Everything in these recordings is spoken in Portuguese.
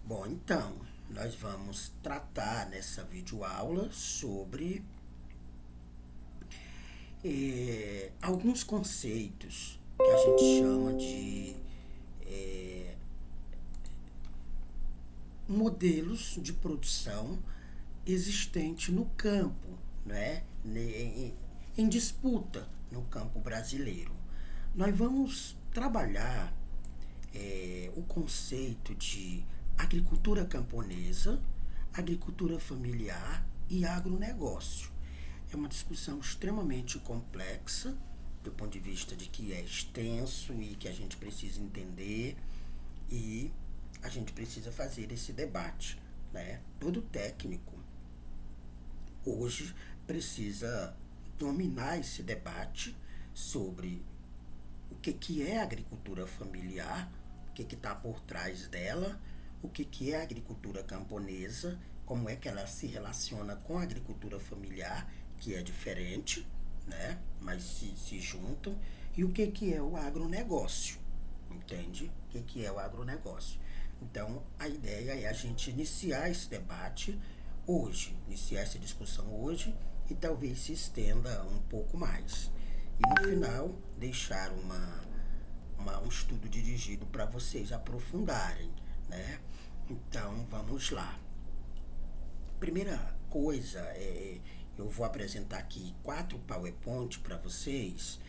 Bom, então, nós vamos tratar nessa videoaula sobre alguns conceitos que a gente chama de modelos de produção existente no campo, né? Em disputa no campo brasileiro. Nós vamos trabalhar o conceito de agricultura camponesa, agricultura familiar e agronegócio. É uma discussão extremamente complexa, do ponto de vista de que é extenso e que a gente precisa entender e a gente precisa fazer esse debate, né? Todo técnico hoje precisa dominar esse debate sobre o que é a agricultura familiar, o que está por trás dela, o que é a agricultura camponesa, como é que ela se relaciona com a agricultura familiar, que é diferente, né? Mas se juntam, e o que é o agronegócio, entende? O que é o agronegócio. Então, a ideia é a gente iniciar esse debate hoje, iniciar essa discussão hoje e talvez se estenda um pouco mais. E no final, deixar um estudo dirigido para vocês aprofundarem, né? Então, vamos lá. Primeira coisa, eu vou apresentar aqui 4 PowerPoint para vocês,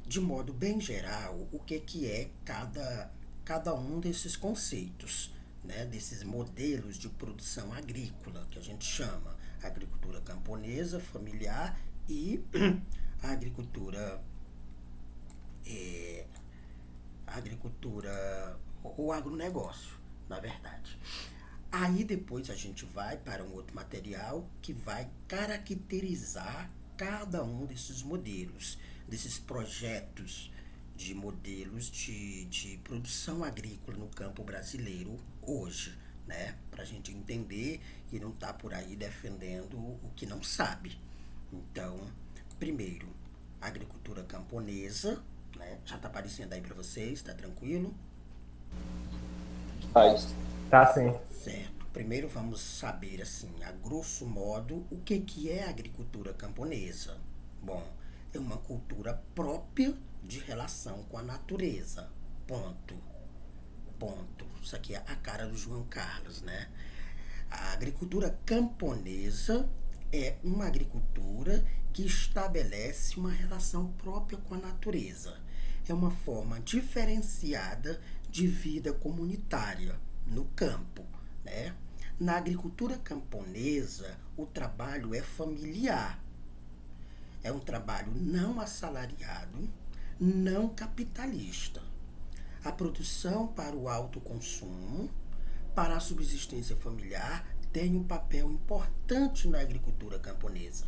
de modo bem geral, o que é cada um desses conceitos, né? Desses modelos de produção agrícola, que a gente chama agricultura camponesa, familiar e a agricultura, o agronegócio, na verdade. Aí depois a gente vai para um outro material que vai caracterizar cada um desses modelos, desses projetos de modelos de produção agrícola no campo brasileiro hoje, né? Para a gente entender e não tá por aí defendendo o que não sabe. Então, primeiro, agricultura camponesa, né? Já tá aparecendo aí para vocês, tá tranquilo? Faz. Tá sim. Certo. Primeiro vamos saber, assim, a grosso modo, o que é a agricultura camponesa. Bom, é uma cultura própria de relação com a natureza. Ponto. Ponto. Isso aqui é a cara do João Carlos, né? A agricultura camponesa é uma agricultura que estabelece uma relação própria com a natureza. É uma forma diferenciada de vida comunitária no campo, né? Na agricultura camponesa, o trabalho é familiar. É um trabalho não assalariado, não capitalista. A produção para o autoconsumo, para a subsistência familiar, tem um papel importante na agricultura camponesa.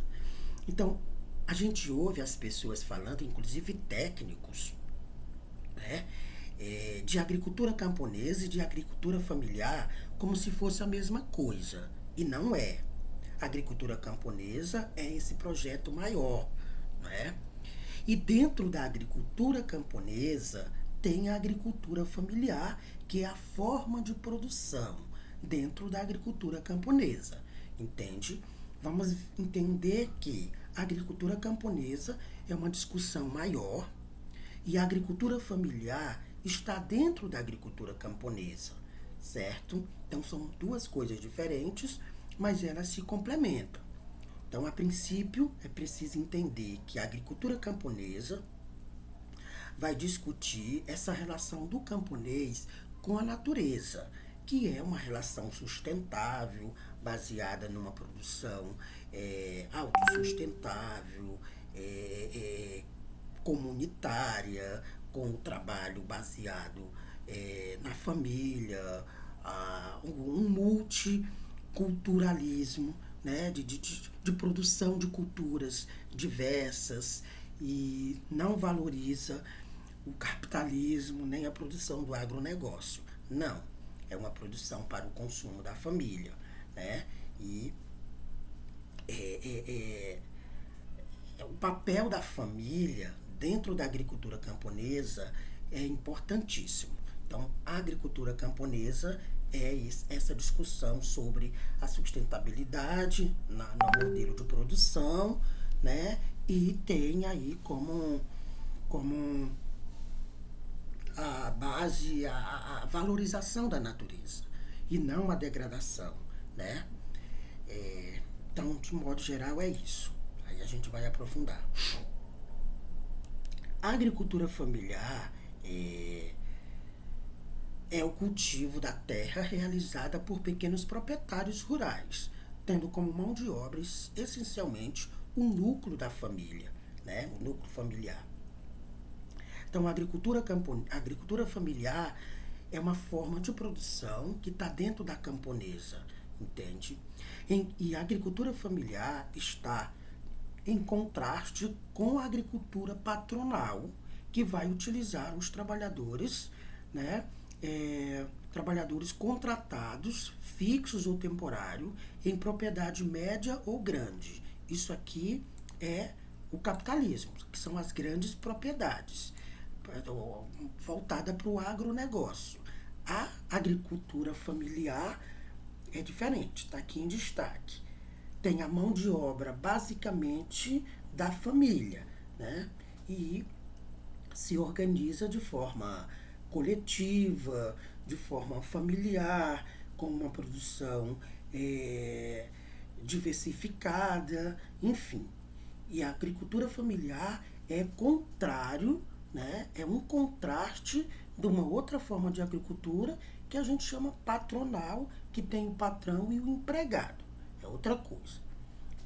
Então, a gente ouve as pessoas falando, inclusive técnicos, né, de agricultura camponesa e de agricultura familiar como se fosse a mesma coisa. E não é. A agricultura camponesa é esse projeto maior, né? E dentro da agricultura camponesa tem a agricultura familiar, que é a forma de produção dentro da agricultura camponesa, entende? Vamos entender que a agricultura camponesa é uma discussão maior e a agricultura familiar está dentro da agricultura camponesa, certo? Então são duas coisas diferentes, mas elas se complementam. Então, a princípio, é preciso entender que a agricultura camponesa vai discutir essa relação do camponês com a natureza, que é uma relação sustentável, baseada numa produção autossustentável, comunitária, com o trabalho baseado na família, um multiculturalismo, né, de produção de culturas diversas e não valoriza o capitalismo nem a produção do agronegócio. Não, é uma produção para o consumo da família, né? E é, é, o papel da família dentro da agricultura camponesa é importantíssimo. Então, a agricultura camponesa é essa discussão sobre a sustentabilidade no modelo de produção, né? E tem aí como a base, a valorização da natureza e não a degradação, né? Então, de modo geral, é isso. Aí a gente vai aprofundar. A agricultura familiar é o cultivo da terra realizada por pequenos proprietários rurais, tendo como mão de obra essencialmente o núcleo da família, né? O núcleo familiar. Então, a agricultura familiar é uma forma de produção que está dentro da camponesa, entende? E a agricultura familiar está em contraste com a agricultura patronal, que vai utilizar os trabalhadores, né? Trabalhadores contratados, fixos ou temporários, em propriedade média ou grande. Isso aqui é o capitalismo, que são as grandes propriedades, voltada para o agronegócio. A agricultura familiar é diferente, está aqui em destaque. Tem a mão de obra basicamente da família, né? E se organiza de forma coletiva, de forma familiar, com uma produção diversificada, enfim. E a agricultura familiar é contrário, né? É um contraste de uma outra forma de agricultura que a gente chama patronal, que tem o patrão e o empregado. É outra coisa.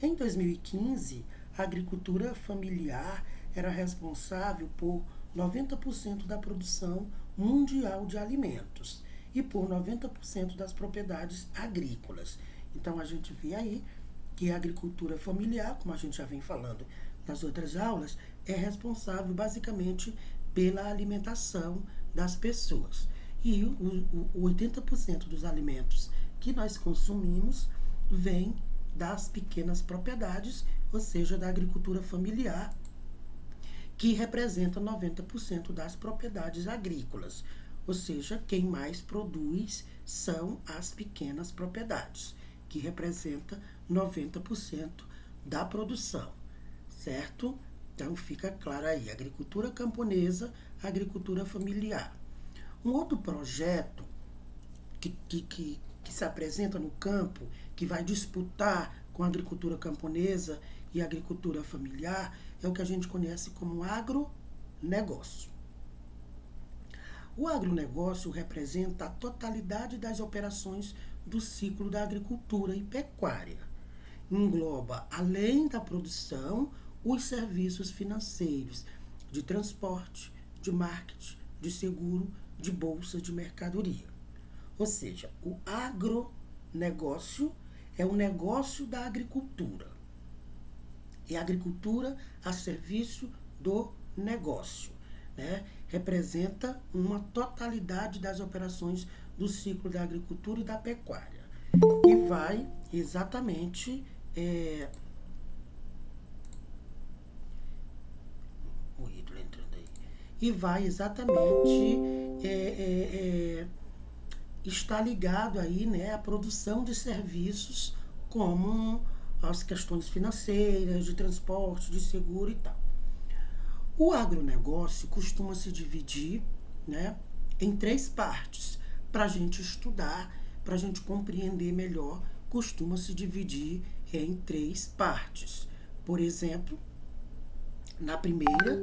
Em 2015, a agricultura familiar era responsável por 90% da produção mundial de alimentos e por 90% das propriedades agrícolas. Então a gente vê aí que a agricultura familiar, como a gente já vem falando nas outras aulas, é responsável basicamente pela alimentação das pessoas. E o 80% dos alimentos que nós consumimos vem das pequenas propriedades, ou seja, da agricultura familiar, que representa 90% das propriedades agrícolas. Ou seja, quem mais produz são as pequenas propriedades, que representa 90% da produção, certo? Então fica claro aí, agricultura camponesa, agricultura familiar. Um outro projeto que se apresenta no campo, que vai disputar com a agricultura camponesa e a agricultura familiar, é o que a gente conhece como agronegócio. O agronegócio representa a totalidade das operações do ciclo da agricultura e pecuária. Engloba, além da produção, os serviços financeiros de transporte, de marketing, de seguro, de bolsa de mercadoria. Ou seja, o agronegócio é o negócio da agricultura. É a agricultura a serviço do negócio, né? Representa uma totalidade das operações do ciclo da agricultura e da pecuária. E vai exatamente o ídolo entrando aí. E vai exatamente está ligado aí, né, à produção de serviços como as questões financeiras, de transporte, de seguro e tal. O agronegócio costuma se dividir, né, em 3 partes. Para a gente estudar, para a gente compreender melhor, costuma se dividir em 3 partes. Por exemplo, na primeira,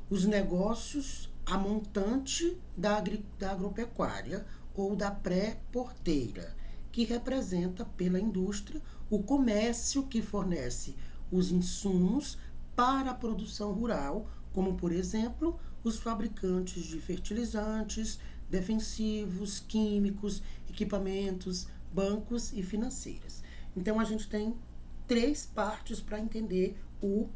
os negócios a montante da agropecuária ou da pré-porteira, que representa pela indústria o comércio que fornece os insumos para a produção rural, como, por exemplo, os fabricantes de fertilizantes, defensivos, químicos, equipamentos, bancos e financeiras. Então, a gente tem 3 partes para entender o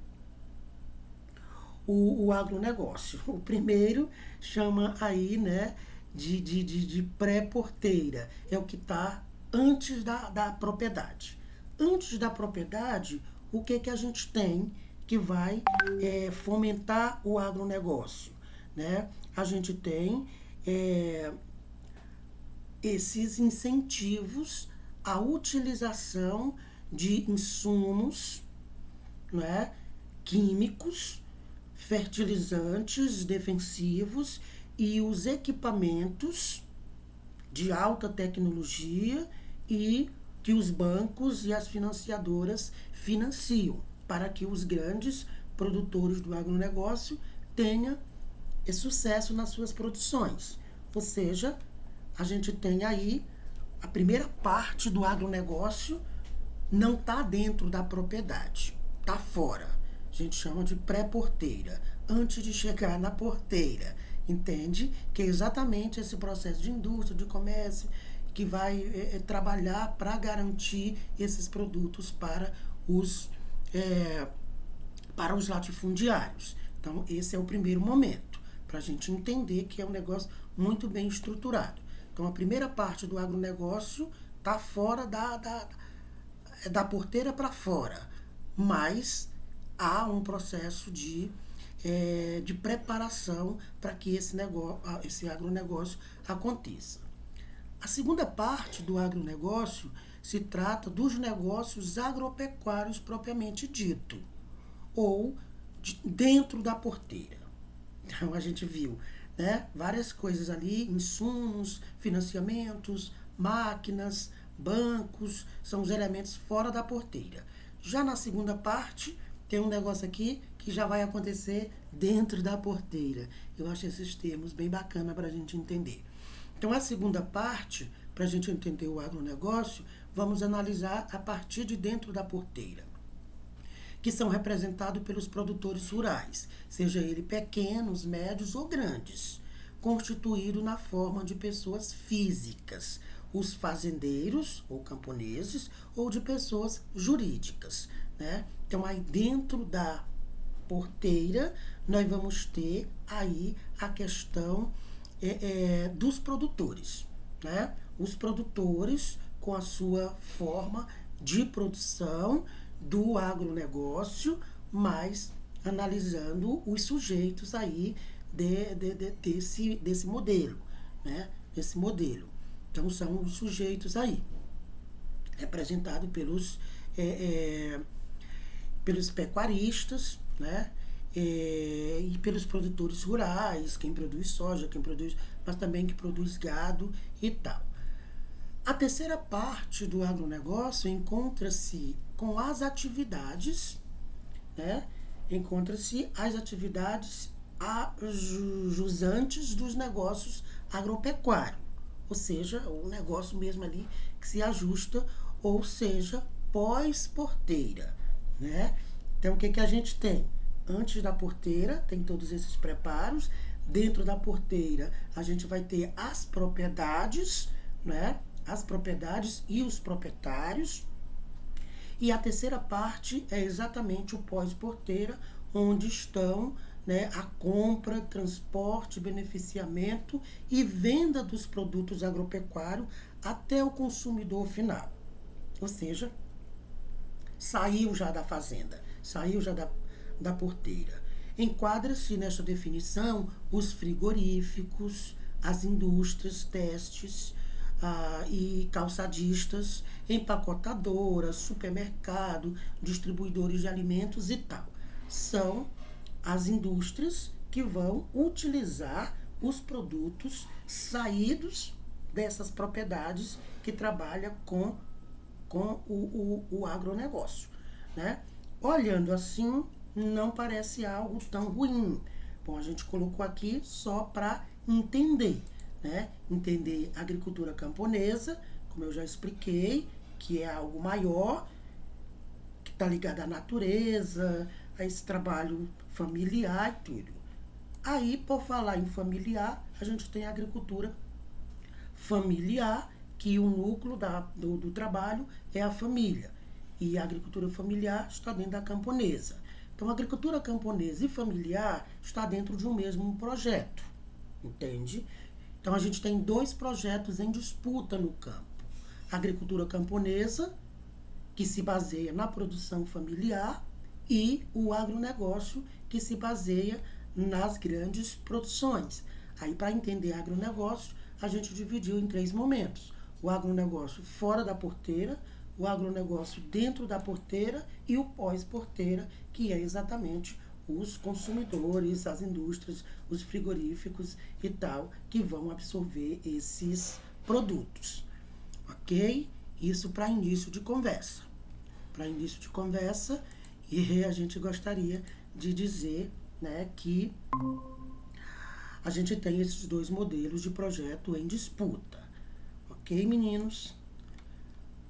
agronegócio. O primeiro chama aí, né, de pré-porteira, é o que está antes da propriedade. Antes da propriedade, o que a gente tem que vai fomentar o agronegócio, né? A gente tem esses incentivos à utilização de insumos, né, químicos, fertilizantes defensivos e os equipamentos de alta tecnologia e que os bancos e as financiadoras financiam para que os grandes produtores do agronegócio tenham sucesso nas suas produções. Ou seja, a gente tem aí a primeira parte do agronegócio não está dentro da propriedade, está fora. A gente chama de pré-porteira, antes de chegar na porteira, entende? Que é exatamente esse processo de indústria, de comércio, que vai trabalhar para garantir esses produtos para os latifundiários. Então, esse é o primeiro momento, para a gente entender que é um negócio muito bem estruturado. Então, a primeira parte do agronegócio está fora da porteira para fora, mas há um processo de preparação para que esse agronegócio aconteça. A segunda parte do agronegócio se trata dos negócios agropecuários propriamente dito, ou dentro da porteira. Então a gente viu, né, várias coisas ali, insumos, financiamentos, máquinas, bancos, são os elementos fora da porteira. Já na segunda parte, tem um negócio aqui que já vai acontecer dentro da porteira. Eu acho esses termos bem bacana para a gente entender. Então, a segunda parte, para a gente entender o agronegócio, vamos analisar a partir de dentro da porteira, que são representados pelos produtores rurais, seja ele pequenos, médios ou grandes, constituído na forma de pessoas físicas, os fazendeiros ou camponeses, ou de pessoas jurídicas, né? Então, aí dentro da porteira, nós vamos ter aí a questão dos produtores, né? Os produtores com a sua forma de produção do agronegócio, mas analisando os sujeitos aí desse modelo, né? Desse modelo. Então, são os sujeitos aí, representados pelos pecuaristas, né? E pelos produtores rurais, quem produz soja, mas também que produz gado e tal. A terceira parte do agronegócio encontra-se com as atividades, né? Encontra-se as atividades jusantes dos negócios agropecuários, ou seja, o negócio mesmo ali que se ajusta, ou seja, pós-porteira, né? Então, o que a gente tem? Antes da porteira, tem todos esses preparos. Dentro da porteira, a gente vai ter as propriedades, né? As propriedades e os proprietários. E a terceira parte é exatamente o pós-porteira, onde estão, né, a compra, transporte, beneficiamento e venda dos produtos agropecuários até o consumidor final. Ou seja, saiu já da fazenda, saiu já da porteira. Enquadra-se nesta definição os frigoríficos, as indústrias, testes e calçadistas, empacotadoras, supermercado, distribuidores de alimentos e tal. São as indústrias que vão utilizar os produtos saídos dessas propriedades que trabalham com o agronegócio, né? Olhando assim, não parece algo tão ruim. Bom, a gente colocou aqui só para entender, né? Entender a agricultura camponesa, como eu já expliquei, que é algo maior, que está ligado à natureza, a esse trabalho familiar e tudo. Aí, por falar em familiar, a gente tem a agricultura familiar, que o núcleo do trabalho é a família. E a agricultura familiar está dentro da camponesa. Então, a agricultura camponesa e familiar está dentro de um mesmo projeto, entende? Então, a gente tem dois projetos em disputa no campo. A agricultura camponesa, que se baseia na produção familiar, e o agronegócio, que se baseia nas grandes produções. Aí, para entender agronegócio, a gente dividiu em 3 momentos. O agronegócio fora da porteira, o agronegócio dentro da porteira e o pós-porteira, que é exatamente os consumidores, as indústrias, os frigoríficos e tal, que vão absorver esses produtos. Ok? Isso para início de conversa. Para início de conversa, e a gente gostaria de dizer, né, que a gente tem esses 2 modelos de projeto em disputa. Ok, meninos?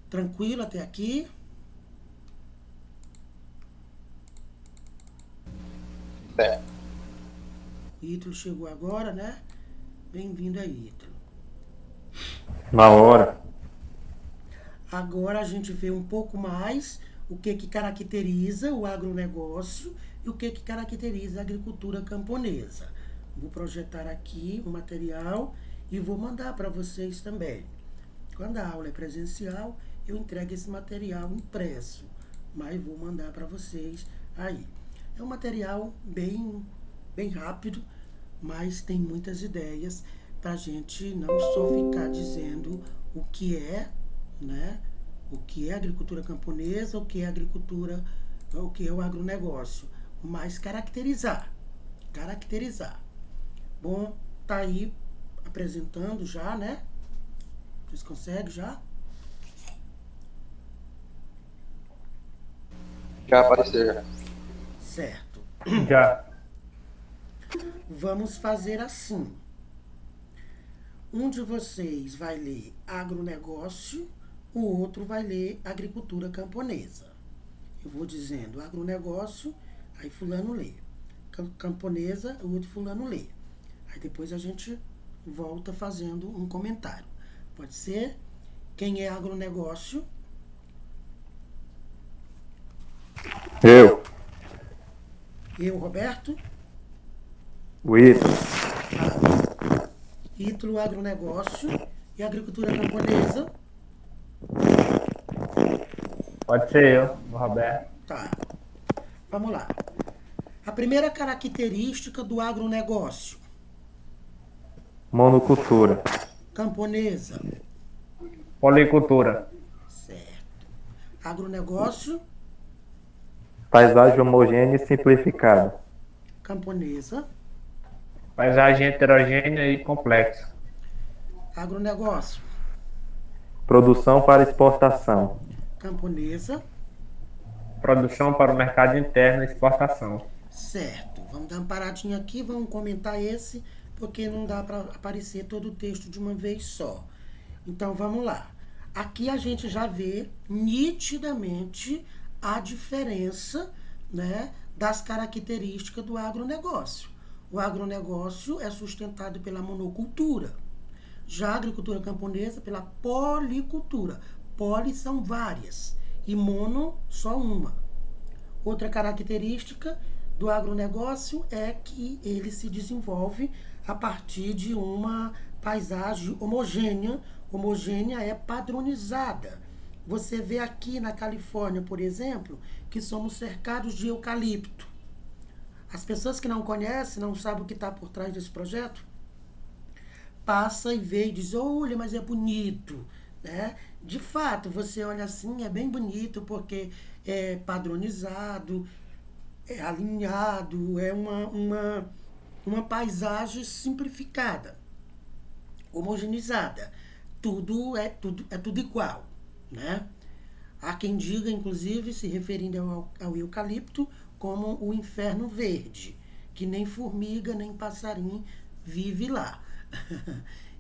Tranquilo até aqui? Certo. Ítalo chegou agora, né? Bem-vindo aí, Ítalo. Na hora. Agora a gente vê um pouco mais o que caracteriza o agronegócio e o que caracteriza a agricultura camponesa. Vou projetar aqui o material e vou mandar para vocês também. Quando a aula é presencial, eu entrego esse material impresso, mas vou mandar para vocês aí. É um material bem rápido, mas tem muitas ideias para a gente não só ficar dizendo o que é, né? O que é agricultura camponesa, o que é agricultura, o que é o agronegócio, mas caracterizar. Bom, tá aí apresentando já, né? Vocês conseguem já? Já apareceu, já. Certo. Já. Vamos fazer assim. Um de vocês vai ler agronegócio, o outro vai ler agricultura camponesa. Eu vou dizendo agronegócio, aí fulano lê. Camponesa, o outro fulano lê. Aí depois a gente volta fazendo um comentário. Pode ser? Quem é agronegócio? Eu. Eu, Roberto. O Ítalo. Ítalo, agronegócio e agricultura camponesa. Pode ser eu, o Roberto. Tá. Vamos lá. A primeira característica do agronegócio. Monocultura. Camponesa. Policultura. Certo. Agronegócio. Paisagem homogênea e simplificada. Camponesa. Paisagem heterogênea e complexa. Agronegócio. Produção para exportação. Camponesa. Produção para o mercado interno e exportação. Certo. Vamos dar uma paradinha aqui, vamos comentar esse, porque não dá para aparecer todo o texto de uma vez só. Então, vamos lá. Aqui a gente já vê nitidamente a diferença, né, das características do agronegócio. O agronegócio é sustentado pela monocultura. Já a agricultura camponesa pela policultura. Poli são várias e mono só uma. Outra característica do agronegócio é que ele se desenvolve a partir de uma paisagem homogênea. Homogênea é padronizada. Você vê aqui na Califórnia, por exemplo, que somos cercados de eucalipto. As pessoas que não conhecem, não sabem o que está por trás desse projeto, passa e vê e diz, olha, mas é bonito, né? De fato, você olha assim, é bem bonito porque é padronizado, é alinhado, é uma paisagem simplificada, homogeneizada. Tudo é tudo igual, né? Há quem diga, inclusive, se referindo ao eucalipto, como o inferno verde, que nem formiga, nem passarinho vive lá.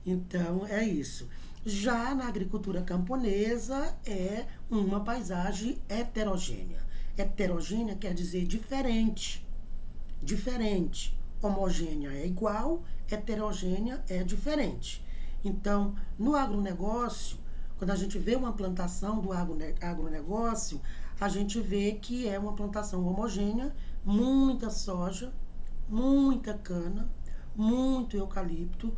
Então, é isso. Já na agricultura camponesa, é uma paisagem heterogênea. Heterogênea quer dizer diferente. Diferente. Homogênea é igual, heterogênea é diferente. Então, no agronegócio, quando a gente vê uma plantação do agronegócio, a gente vê que é uma plantação homogênea, muita soja, muita cana, muito eucalipto,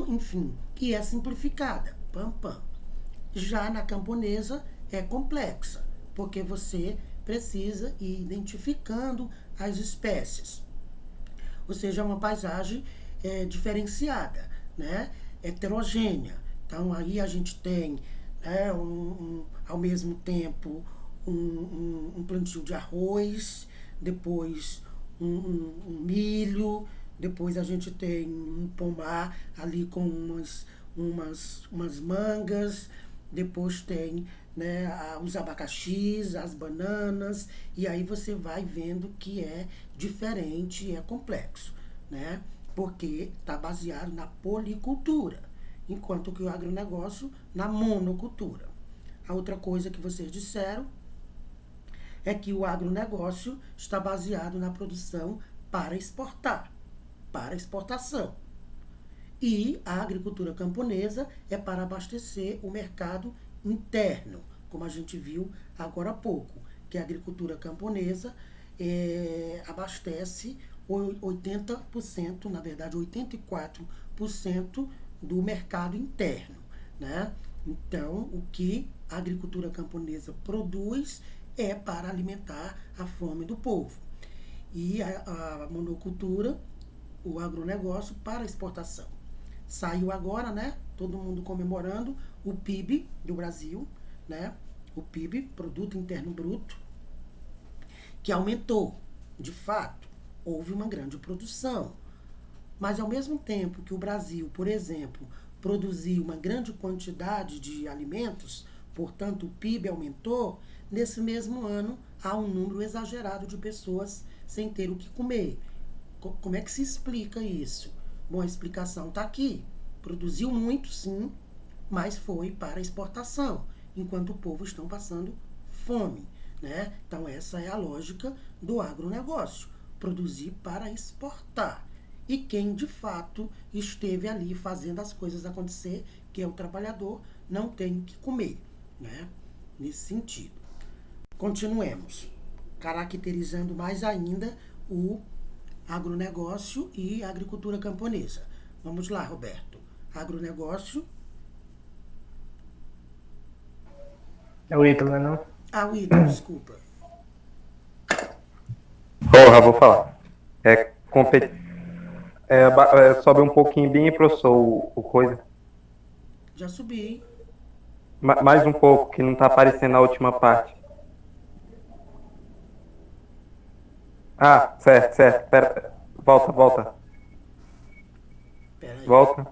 enfim, que é simplificada. Pam, pam. Já na camponesa é complexa, porque você precisa ir identificando as espécies. Ou seja, é uma paisagem diferenciada, né? Heterogênea. Então, aí a gente tem, né, ao mesmo tempo, um plantio de arroz, depois um milho, depois a gente tem um pomar ali com umas mangas, depois tem, né, os abacaxis, as bananas, e aí você vai vendo que é diferente e é complexo, né? Porque está baseado na policultura, enquanto que o agronegócio na monocultura. A outra coisa que vocês disseram é que o agronegócio está baseado na produção para exportar, para exportação. E a agricultura camponesa é para abastecer o mercado interno, como a gente viu agora há pouco, que a agricultura camponesa abastece 80%, na verdade 84% do mercado interno, né? Então, o que a agricultura camponesa produz é para alimentar a fome do povo. E a monocultura, o agronegócio, para exportação. Saiu agora, né? Todo mundo comemorando o PIB do Brasil, né? O PIB, Produto Interno Bruto, que aumentou. De fato, houve uma grande produção. Mas, ao mesmo tempo que o Brasil, por exemplo, produziu uma grande quantidade de alimentos, portanto, o PIB aumentou, nesse mesmo ano há um número exagerado de pessoas sem ter o que comer. Como é que se explica isso? Bom, a explicação está aqui. Produziu muito, sim, mas foi para exportação, enquanto o povo está passando fome, né? Então, essa é a lógica do agronegócio, produzir para exportar. E quem, de fato, esteve ali fazendo as coisas acontecer, que é o trabalhador, não tem o que comer, né? Nesse sentido. Continuemos, caracterizando mais ainda o agronegócio e a agricultura camponesa. Vamos lá, Roberto. Agronegócio. É o Ítalo, né, não? Ah, o Ítalo, desculpa. Porra, vou falar. Sobe um pouquinho bem, professor, o coisa. Já subi. Mais um pouco, que não tá aparecendo na última parte. Ah, certo. Pera. Volta. Pera aí. Volta.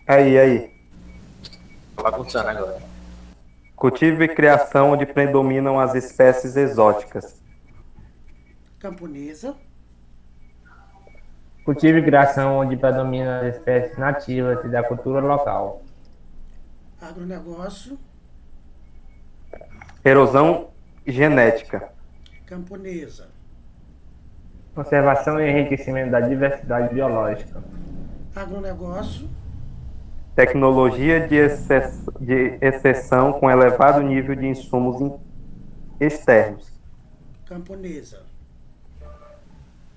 Aí. Tá bagunçando agora. Cultivo e criação onde predominam as espécies exóticas. Camponesa. Cultivo e criação onde predominam as espécies nativas e da cultura local. Agronegócio. Erosão genética. Camponesa. Conservação e enriquecimento da diversidade biológica. Agronegócio. Tecnologia de exceção com elevado nível de insumos externos. Camponesa.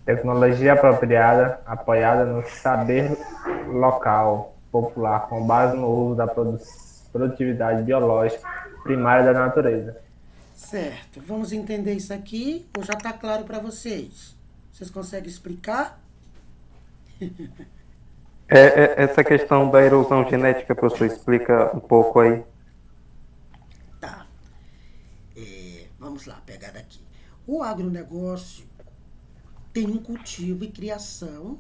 Tecnologia apropriada, apoiada no saber local, popular, com base no uso da produtividade biológica primária da natureza. Certo. Vamos entender isso aqui ou já está claro para vocês? Vocês conseguem explicar? Essa questão da erosão genética, professor, explica um pouco aí. Tá. Vamos lá, pegar daqui. O agronegócio tem um cultivo e criação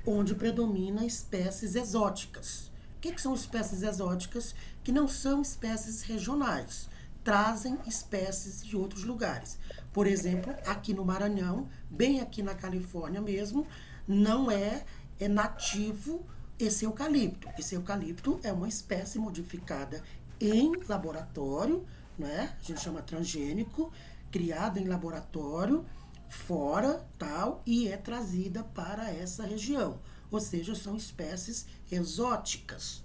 onde predomina espécies exóticas. O que são espécies exóticas? Que não são espécies regionais. Trazem espécies de outros lugares. Por exemplo, aqui no Maranhão, bem aqui na Califórnia mesmo, não é nativo esse eucalipto. Esse eucalipto é uma espécie modificada em laboratório, né? A gente chama transgênico, criada em laboratório, fora, tal, e é trazida para essa região. Ou seja, são espécies exóticas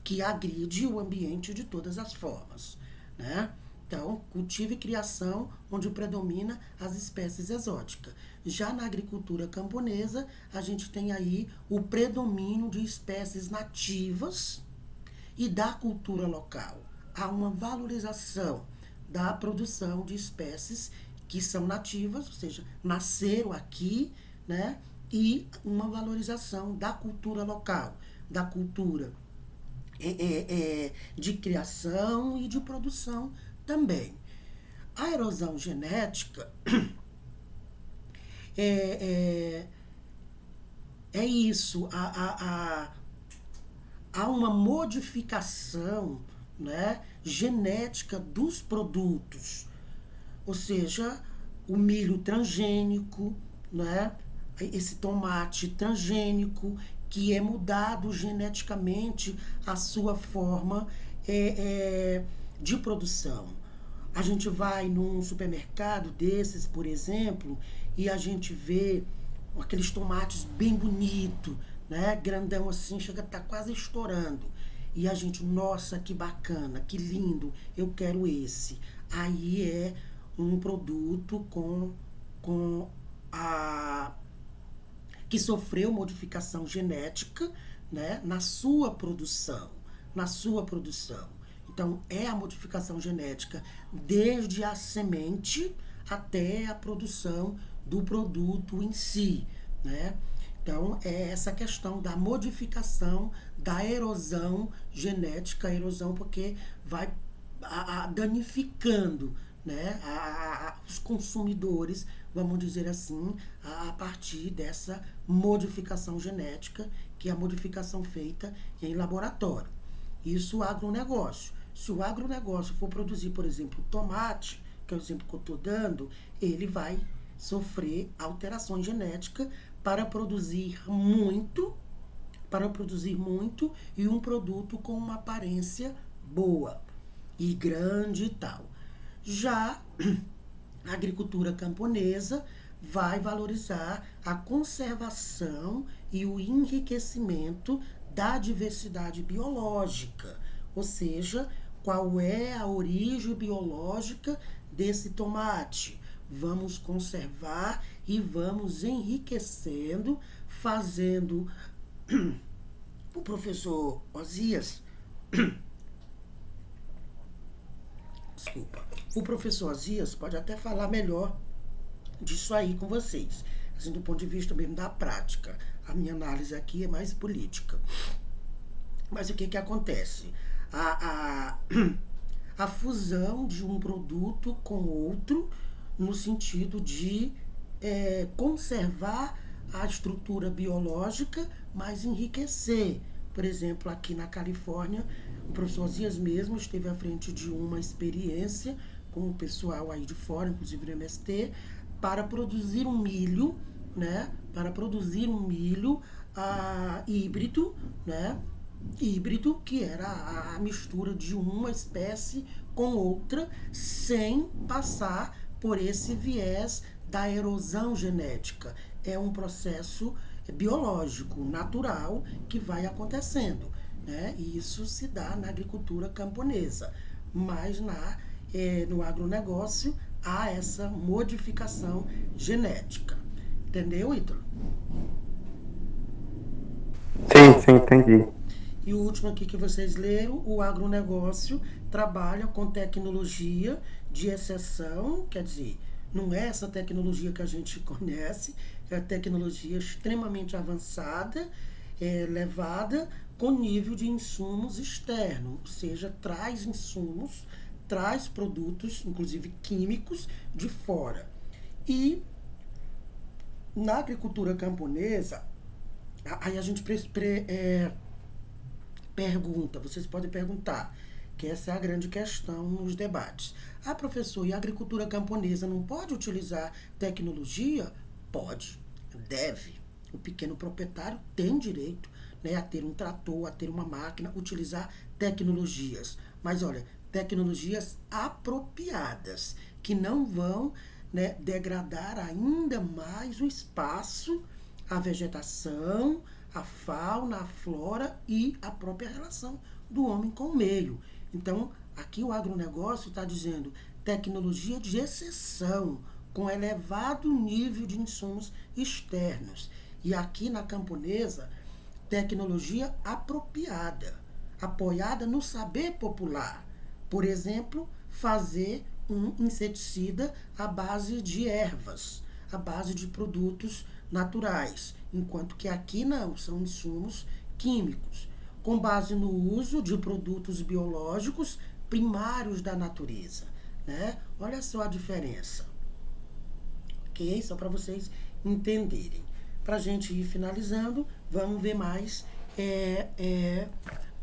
que agridem o ambiente de todas as formas, né? Então, cultivo e criação onde predomina as espécies exóticas. Já na agricultura camponesa, a gente tem aí o predomínio de espécies nativas e da cultura local. Há uma valorização da produção de espécies que são nativas, ou seja, nasceram aqui, né? e uma valorização da cultura local, da cultura de criação e de produção também. A erosão genética é isso, há uma modificação, né, genética dos produtos, ou seja, o milho transgênico, né, esse tomate transgênico, que é mudado geneticamente a sua forma de produção. A gente vai num supermercado desses, por exemplo, e a gente vê aqueles tomates bem bonitos, né? Grandão assim, chega a estar quase estourando. E a gente, nossa, que bacana, que lindo, eu quero esse. Aí é um produto que sofreu modificação genética, né, na sua produção. Então, é a modificação genética desde a semente até a produção do produto em si, né? Então, é essa questão da modificação, da erosão genética, erosão porque vai danificando, né, os consumidores, vamos dizer assim, a partir dessa modificação genética, que é a modificação feita em laboratório. Isso o agronegócio. Se o agronegócio for produzir, por exemplo, tomate, que é o exemplo que eu estou dando, ele vai sofrer alterações genéticas para produzir muito e um produto com uma aparência boa e grande e tal. Já a agricultura camponesa vai valorizar a conservação e o enriquecimento da diversidade biológica, ou seja, qual é a origem biológica desse tomate. Vamos conservar e vamos enriquecendo, fazendo. O professor Osias, o professor Osias pode até falar melhor disso aí com vocês, assim, do ponto de vista mesmo da prática. A minha análise aqui é mais política. Mas o que acontece? A fusão de um produto com outro, no sentido de conservar a estrutura biológica, mas enriquecer. Por exemplo, aqui na Califórnia, o professor Osias mesmo esteve à frente de uma experiência com o pessoal aí de fora, inclusive do MST, para produzir um milho, né? Híbrido, né? Híbrido, que era a mistura de uma espécie com outra, sem passar por esse viés da erosão genética. É um processo biológico, natural, que vai acontecendo, né? E isso se dá na agricultura camponesa, mas no agronegócio há essa modificação genética. Entendeu, Ítalo? Sim, entendi. E o último aqui que vocês leram, o agronegócio trabalha com tecnologia de exceção, quer dizer, não é essa tecnologia que a gente conhece, é tecnologia extremamente avançada, levada com nível de insumos externo, ou seja, traz insumos, traz produtos, inclusive químicos, de fora. E na agricultura camponesa, aí a gente pergunta, vocês podem perguntar, que essa é a grande questão nos debates. Professor, e a agricultura camponesa não pode utilizar tecnologia? Pode, deve. O pequeno proprietário tem direito, né, a ter um trator, a ter uma máquina, utilizar tecnologias. Mas olha, tecnologias apropriadas, que não vão, né, degradar ainda mais o espaço, a vegetação, a fauna, a flora e a própria relação do homem com o meio. Então, aqui o agronegócio está dizendo tecnologia de exceção, com elevado nível de insumos externos. E aqui na camponesa, tecnologia apropriada, apoiada no saber popular. Por exemplo, fazer um inseticida à base de ervas, à base de produtos naturais. enquanto que aqui não, são insumos químicos, com base no uso de produtos biológicos primários da natureza, né? Olha só a diferença, ok? Só para vocês entenderem. Para a gente ir finalizando, vamos ver mais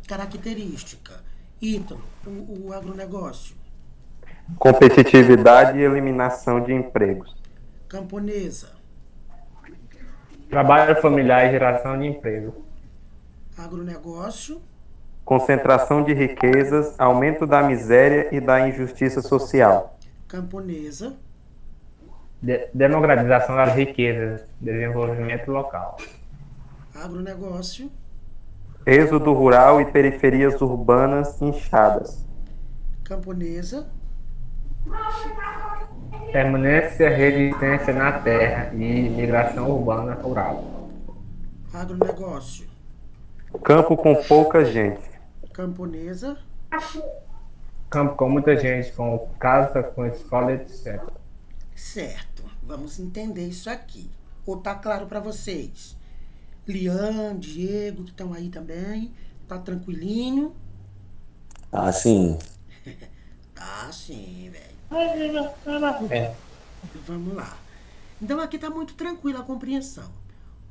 característica. Ítalo, o agronegócio. Competitividade e eliminação de empregos. Camponesa. Trabalho familiar e geração de emprego. Agronegócio. Concentração de riquezas, aumento da miséria e da injustiça social. Camponesa. Democratização das riquezas, desenvolvimento local. Agronegócio. Êxodo rural e periferias urbanas inchadas. Camponesa. Permanência e resistência na terra e migração urbana rural. Agronegócio. Campo com pouca gente. Camponesa. Campo com muita gente, com casa, com escola, etc. Certo. Vamos entender isso aqui. Ou tá claro para vocês? Lian, Diego, que estão aí também. Tá tranquilinho? Ah, sim. Tá sim, velho. É. Vamos lá. Então aqui está muito tranquila a compreensão.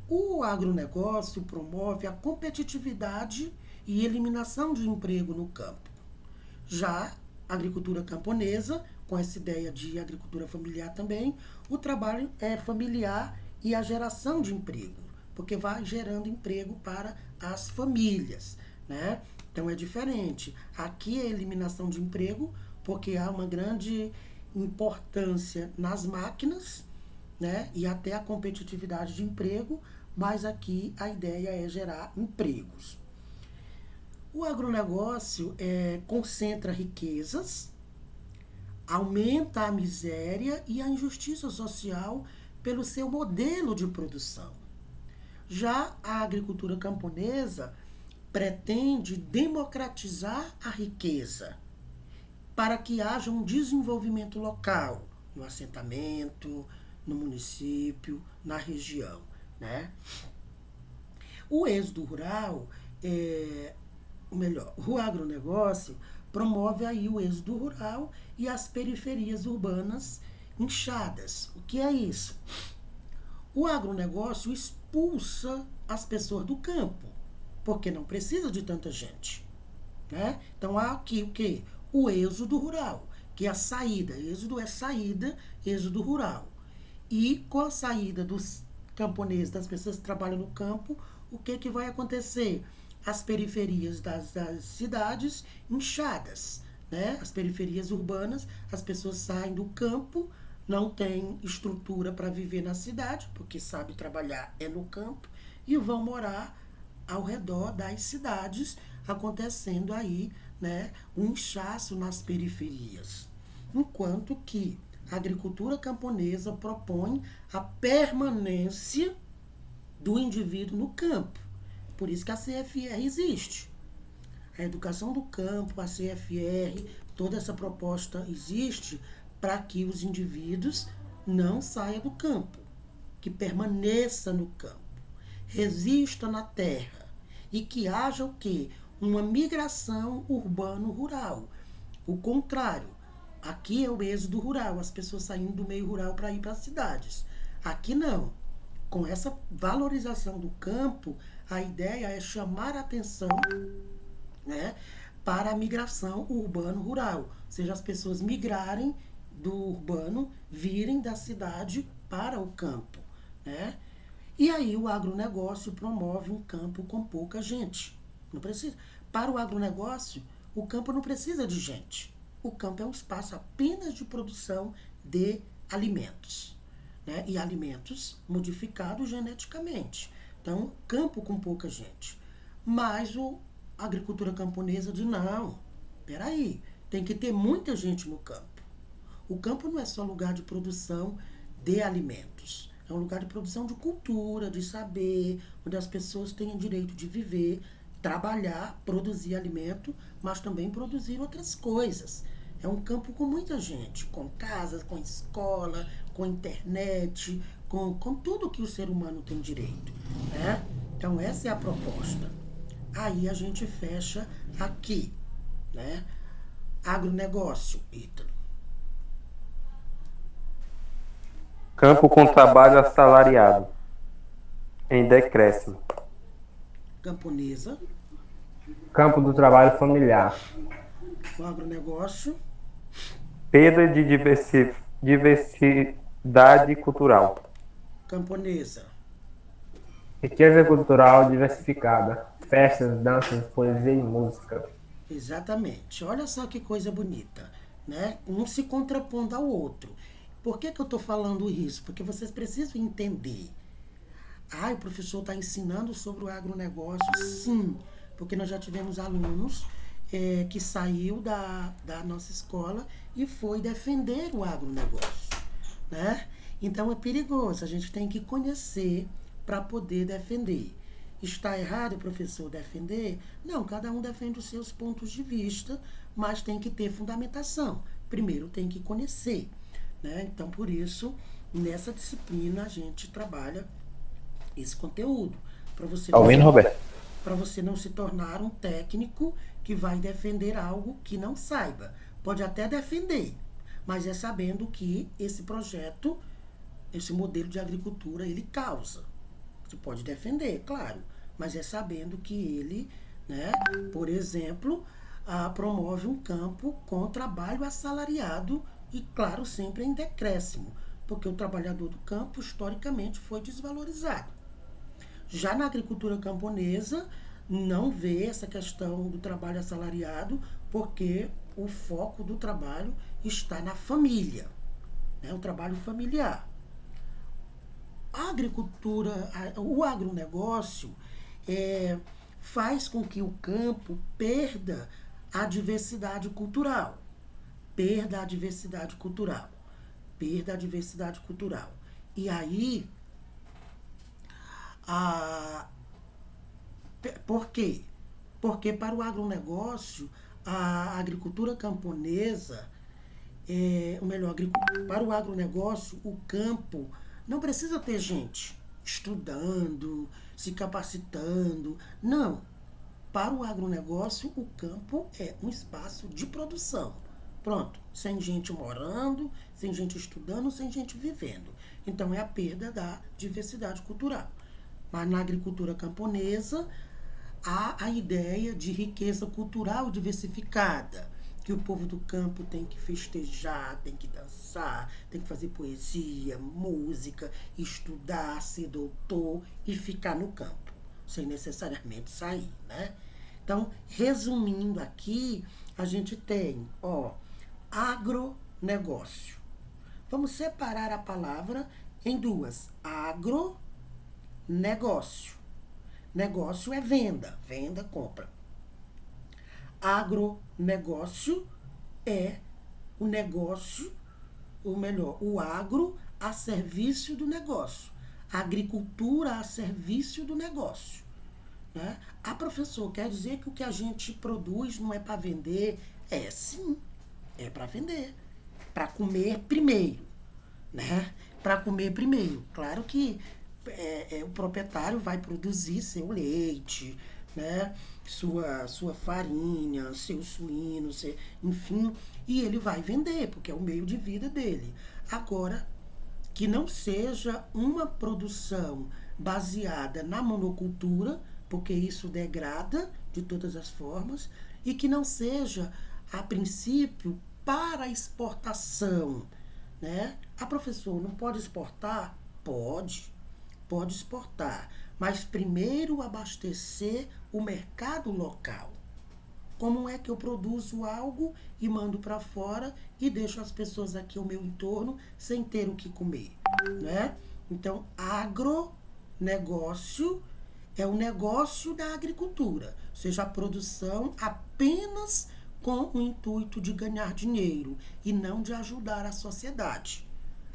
O agronegócio promove a competitividade e eliminação de emprego no campo. Já a agricultura camponesa, com essa ideia de agricultura familiar também, o trabalho é familiar e a geração de emprego, porque vai gerando emprego para as famílias, né? Então é diferente. Aqui é a eliminação de emprego, porque há uma grande importância nas máquinas, né? E até a competitividade de emprego, mas aqui a ideia é gerar empregos. O agronegócio concentra riquezas, aumenta a miséria e a injustiça social pelo seu modelo de produção. Já a agricultura camponesa pretende democratizar a riqueza para que haja um desenvolvimento local, no assentamento, no município, na região, né? O êxodo rural, o agronegócio promove aí o êxodo rural e as periferias urbanas inchadas. O que é isso? O agronegócio expulsa as pessoas do campo, porque não precisa de tanta gente, né? Então há aqui o quê? O êxodo rural, que é a saída. Êxodo é saída, êxodo rural. E com a saída dos camponeses, das pessoas que trabalham no campo, o que vai acontecer? As periferias das cidades inchadas, né? As periferias urbanas, as pessoas saem do campo, não têm estrutura para viver na cidade, porque sabe trabalhar no campo, e vão morar ao redor das cidades, acontecendo aí, né, um inchaço nas periferias. Enquanto que a agricultura camponesa propõe a permanência do indivíduo no campo. Por isso que a CFR existe. A educação do campo, a CFR, toda essa proposta existe para que os indivíduos não saiam do campo, que permaneça no campo, resista na terra e que haja o quê? Uma migração urbano-rural. O contrário, aqui é o êxodo rural, as pessoas saindo do meio rural para ir para as cidades. Aqui não. Com essa valorização do campo, a ideia é chamar a atenção, né, para a migração urbano-rural. Ou seja, as pessoas migrarem do urbano, virem da cidade para o campo, né? E aí o agronegócio promove um campo com pouca gente. Não precisa. Para o agronegócio, o campo não precisa de gente. O campo é um espaço apenas de produção de alimentos, né? E alimentos modificados geneticamente. Então, campo com pouca gente. Mas a agricultura camponesa diz, não, peraí, tem que ter muita gente no campo. O campo não é só lugar de produção de alimentos. É um lugar de produção de cultura, de saber, onde as pessoas têm o direito de viver, trabalhar, produzir alimento, mas também produzir outras coisas. É um campo com muita gente, com casas, com escola, com internet, com tudo que o ser humano tem direito, né? Então, essa é a proposta. Aí a gente fecha aqui, né? Agronegócio, Ítalo. Campo com trabalho assalariado, em decréscimo. Camponesa, Campo do trabalho familiar. o agronegócio, Perda de diversidade cultural. camponesa, Riqueza cultural diversificada. Festas, danças, poesia e música. exatamente. Olha só que coisa bonita, né? Um se contrapondo ao outro. Por que eu estou falando isso? Porque vocês precisam entender. O professor está ensinando sobre o agronegócio? Sim, porque nós já tivemos alunos que saiu da nossa escola e foi defender o agronegócio, né? Então é perigoso, a gente tem que conhecer para poder defender. Está errado o professor defender? Não, cada um defende os seus pontos de vista, mas tem que ter fundamentação. Primeiro tem que conhecer, né? Então, por isso, nessa disciplina a gente trabalha esse conteúdo. Para você, Tá ouvindo, Roberto? para você não se tornar um técnico que vai defender algo que não saiba. Pode até defender, mas é sabendo que esse projeto, esse modelo de agricultura, ele causa. Você pode defender, claro, mas é sabendo que ele, né, por exemplo, promove um campo com trabalho assalariado e, claro, sempre em decréscimo, porque o trabalhador do campo, historicamente, foi desvalorizado. Já na agricultura camponesa, não vê essa questão do trabalho assalariado, porque o foco do trabalho está na família, né, o trabalho familiar. A agricultura, o agronegócio faz com que o campo perda a diversidade cultural. Perda a diversidade cultural. Perda a diversidade cultural. E aí, por quê? Porque para o agronegócio, a agricultura camponesa, para o agronegócio, o campo não precisa ter gente estudando, se capacitando. Não. Para o agronegócio, o campo é um espaço de produção. Pronto. Sem gente morando, sem gente estudando, sem gente vivendo. Então, é a perda da diversidade cultural. Mas na agricultura camponesa, há a ideia de riqueza cultural diversificada, que o povo do campo tem que festejar, tem que dançar, tem que fazer poesia, música, estudar, ser doutor e ficar no campo, sem necessariamente sair, né? Então, resumindo aqui, a gente tem, agronegócio. Vamos separar a palavra em duas. Agronegócio. Negócio é venda, compra. Agronegócio é o negócio, ou melhor, o agro a serviço do negócio. A agricultura a serviço do negócio, né? Professor, quer dizer que o que a gente produz não é para vender? Sim, é para vender. Para comer primeiro, né? Para comer primeiro. Claro que o proprietário vai produzir seu leite, né? Sua farinha, seu suíno, enfim, e ele vai vender, porque é o meio de vida dele. Agora, que não seja uma produção baseada na monocultura, porque isso degrada de todas as formas, e que não seja, a princípio, para exportação, né? Professor, não pode exportar? Pode exportar, mas primeiro abastecer o mercado local. Como é que eu produzo algo e mando para fora e deixo as pessoas aqui ao meu entorno sem ter o que comer, né? Então, agronegócio é o negócio da agricultura, ou seja, a produção apenas com o intuito de ganhar dinheiro e não de ajudar a sociedade.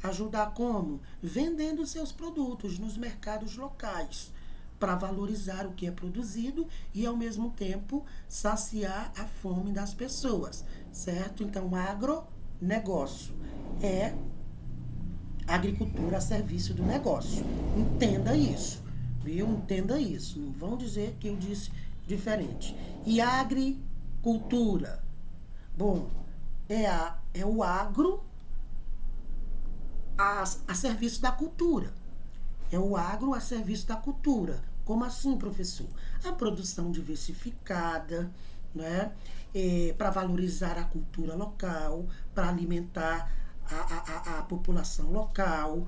Ajudar como? Vendendo seus produtos nos mercados locais, para valorizar o que é produzido e, ao mesmo tempo, saciar a fome das pessoas, certo? Então, agronegócio é agricultura a serviço do negócio. Entenda isso, viu? Entenda isso. Não vão dizer que eu disse diferente. E agricultura? Bom, é o agro a serviço da cultura. É o agro a serviço da cultura. Como assim, professor? A produção diversificada, né? Para valorizar a cultura local, para alimentar a população local,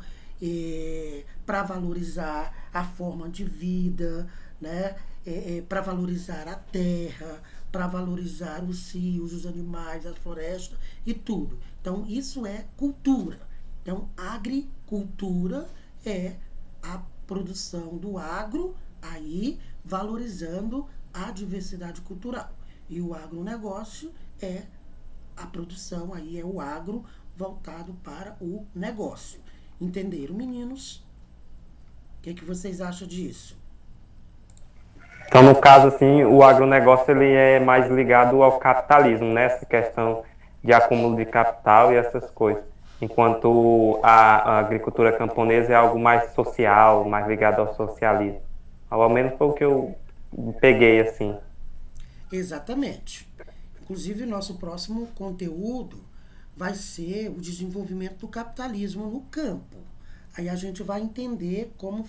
para valorizar a forma de vida, né? Para valorizar a terra, para valorizar os rios, os animais, as florestas e tudo. Então, isso é cultura. Então, agricultura é a produção do agro, aí valorizando a diversidade cultural. E o agronegócio é a produção, aí é o agro voltado para o negócio. Entenderam, meninos? O que vocês acham disso? Então, no caso, assim, o agronegócio ele é mais ligado ao capitalismo, né? Essa questão de acúmulo de capital e essas coisas. Enquanto a agricultura camponesa é algo mais social, mais ligado ao socialismo. Ao menos foi o que eu peguei, assim. Exatamente. Inclusive, nosso próximo conteúdo vai ser o desenvolvimento do capitalismo no campo. Aí a gente vai entender como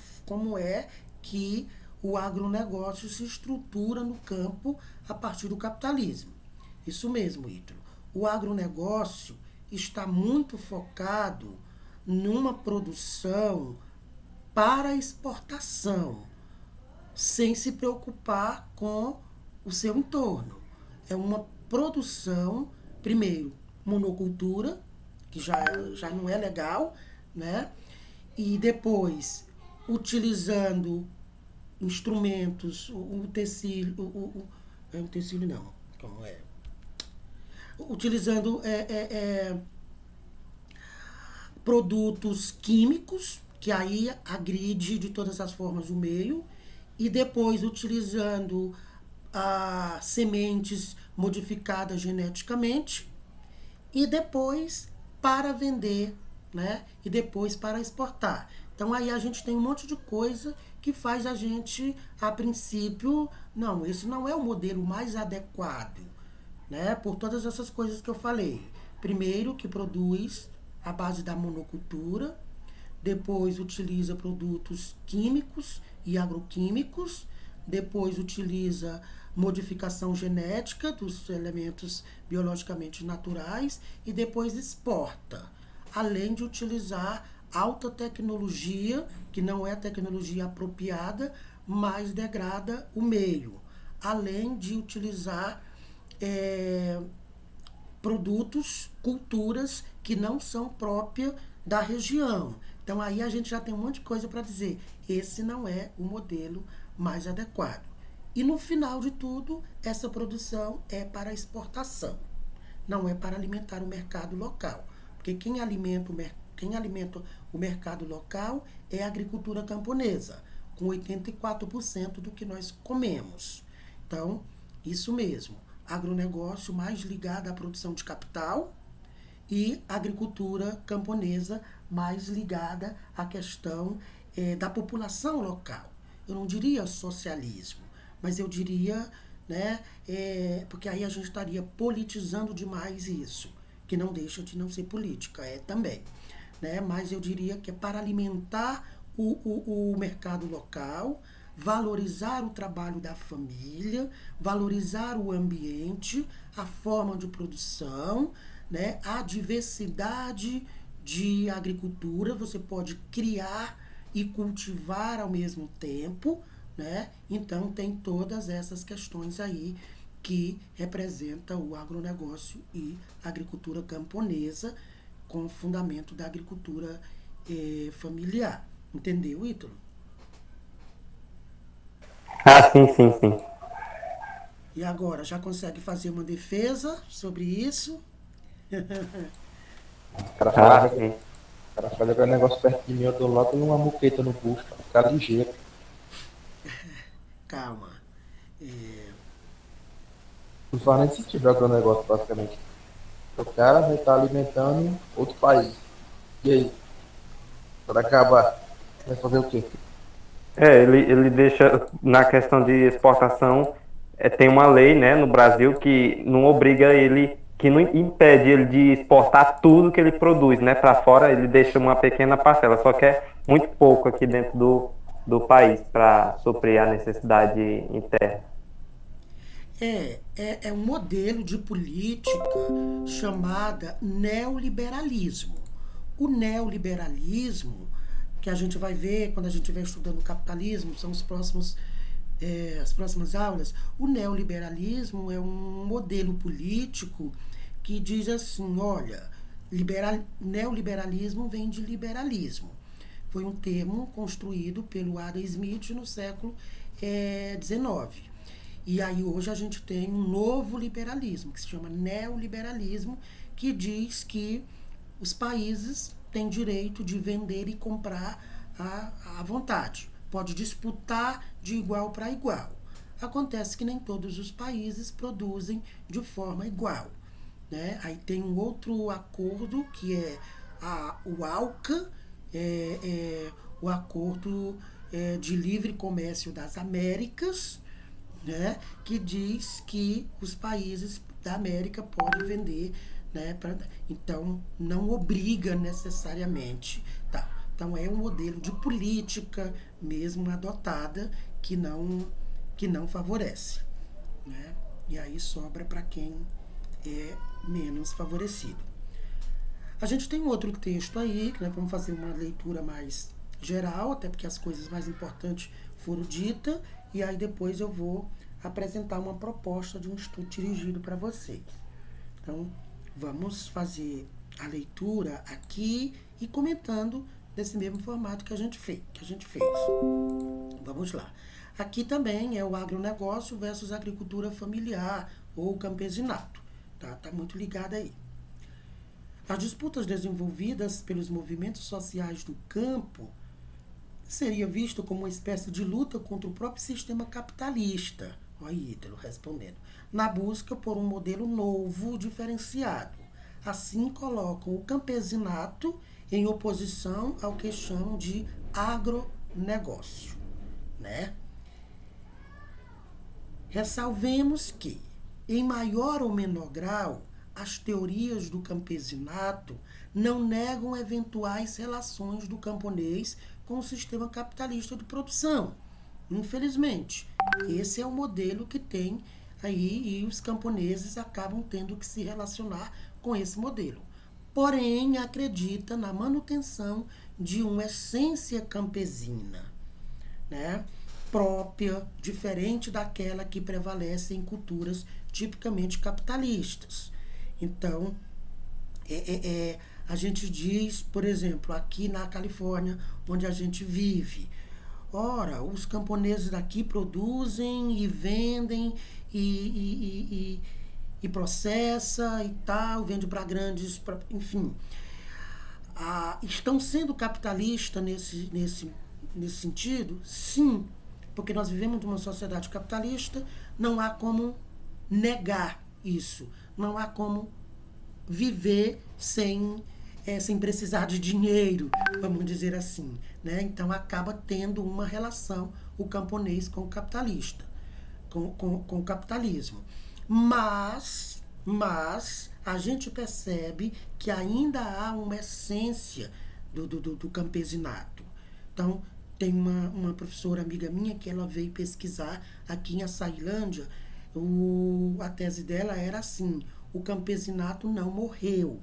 é que o agronegócio se estrutura no campo a partir do capitalismo. Isso mesmo, Ítalo. O agronegócio está muito focado numa produção para exportação, sem se preocupar com o seu entorno. É uma produção, primeiro, monocultura, que já não é legal, né? E depois, utilizando instrumentos, o tecido, o tecido não, como é? Utilizando produtos químicos, que aí agride de todas as formas o meio, e depois utilizando sementes modificadas geneticamente, e depois para vender, né? E depois para exportar. Então aí a gente tem um monte de coisa que faz a gente, a princípio, não, esse não é o modelo mais adequado, né? Por todas essas coisas que eu falei. Primeiro, que produz à base da monocultura, depois utiliza produtos químicos e agroquímicos, depois utiliza modificação genética dos elementos biologicamente naturais e depois exporta, além de utilizar alta tecnologia, que não é tecnologia apropriada, mas degrada o meio, além de utilizar produtos, culturas que não são próprias da região. Então aí a gente já tem um monte de coisa para dizer. Esse não é o modelo mais adequado. E no final de tudo, essa produção é para exportação. Não é para alimentar o mercado local. Porque quem alimenta o mercado local é a agricultura camponesa, com 84% do que nós comemos. Então, isso mesmo. Agronegócio mais ligado à produção de capital e agricultura camponesa mais ligada à questão da população local. Eu não diria socialismo, mas eu diria, né, porque aí a gente estaria politizando demais isso, que não deixa de não ser política, também. Né, mas eu diria que é para alimentar o mercado local, valorizar o trabalho da família, valorizar o ambiente, a forma de produção, né, a diversidade de agricultura, você pode criar e cultivar ao mesmo tempo, né? Então tem todas essas questões aí que representam o agronegócio e a agricultura camponesa com o fundamento da agricultura familiar. Entendeu, Ítalo? Sim. E agora, já consegue fazer uma defesa sobre isso? O cara faz aquele negócio perto de mim, eu tô lá com uma muqueta no bucho, ficar ligeiro. Calma. Não faz nem sentido aquele negócio, basicamente. O cara vai estar alimentando outro país. E aí? Quando acabar, vai fazer o quê? Ele deixa, na questão de exportação, tem uma lei, né, no Brasil que não obriga ele, que não impede ele de exportar tudo que ele produz, né, para fora, ele deixa uma pequena parcela, só que é muito pouco aqui dentro do país para suprir a necessidade interna. É um modelo de política chamada neoliberalismo. O neoliberalismo, que a gente vai ver quando a gente estiver estudando capitalismo, são as próximas aulas, o neoliberalismo é um modelo político que diz assim, olha, neoliberalismo vem de liberalismo. Foi um termo construído pelo Adam Smith no século XIX. E aí hoje a gente tem um novo liberalismo, que se chama neoliberalismo, que diz que os países têm direito de vender e comprar à vontade. Pode disputar de igual para igual. Acontece que nem todos os países produzem de forma igual. Né? Aí tem um outro acordo, que é o ALCA, o Acordo de Livre Comércio das Américas, né, que diz que os países da América podem vender, né, então não obriga necessariamente. Tá? Então é um modelo de política mesmo adotada que não favorece. Né? E aí sobra para quem é menos favorecido. A gente tem outro texto aí, que nós vamos fazer uma leitura mais geral, até porque as coisas mais importantes foram ditas, e aí depois eu vou apresentar uma proposta de um estudo dirigido para vocês. Então, vamos fazer a leitura aqui e comentando desse mesmo formato que a gente fez. Vamos lá. Aqui também é o agronegócio versus agricultura familiar ou campesinato. Tá muito ligado aí. As disputas desenvolvidas pelos movimentos sociais do campo seria visto como uma espécie de luta contra o próprio sistema capitalista. Olha aí, Ítalo respondendo. Na busca por um modelo novo, diferenciado. Assim colocam o campesinato em oposição ao que chamam de agronegócio. Né? Ressalvemos que, em maior ou menor grau, as teorias do campesinato não negam eventuais relações do camponês com o sistema capitalista de produção. Infelizmente, esse é o modelo que tem aí e os camponeses acabam tendo que se relacionar com esse modelo. Porém, acredita na manutenção de uma essência campesina, né? Própria, diferente daquela que prevalece em culturas tipicamente capitalistas. Então, a gente diz, por exemplo, aqui na Califórnia, onde a gente vive, ora, os camponeses daqui produzem e vendem e processa e tal, vende para grandes, enfim. Estão sendo capitalistas nesse sentido? Sim, porque nós vivemos numa sociedade capitalista, não há como negar isso, não há como viver sem precisar de dinheiro, vamos dizer assim. Né? Então acaba tendo uma relação o camponês com o capitalista, com o capitalismo. Mas a gente percebe que ainda há uma essência do campesinato. Então, tem uma professora amiga minha que ela veio pesquisar aqui em Açailândia. A tese dela era assim: o campesinato não morreu,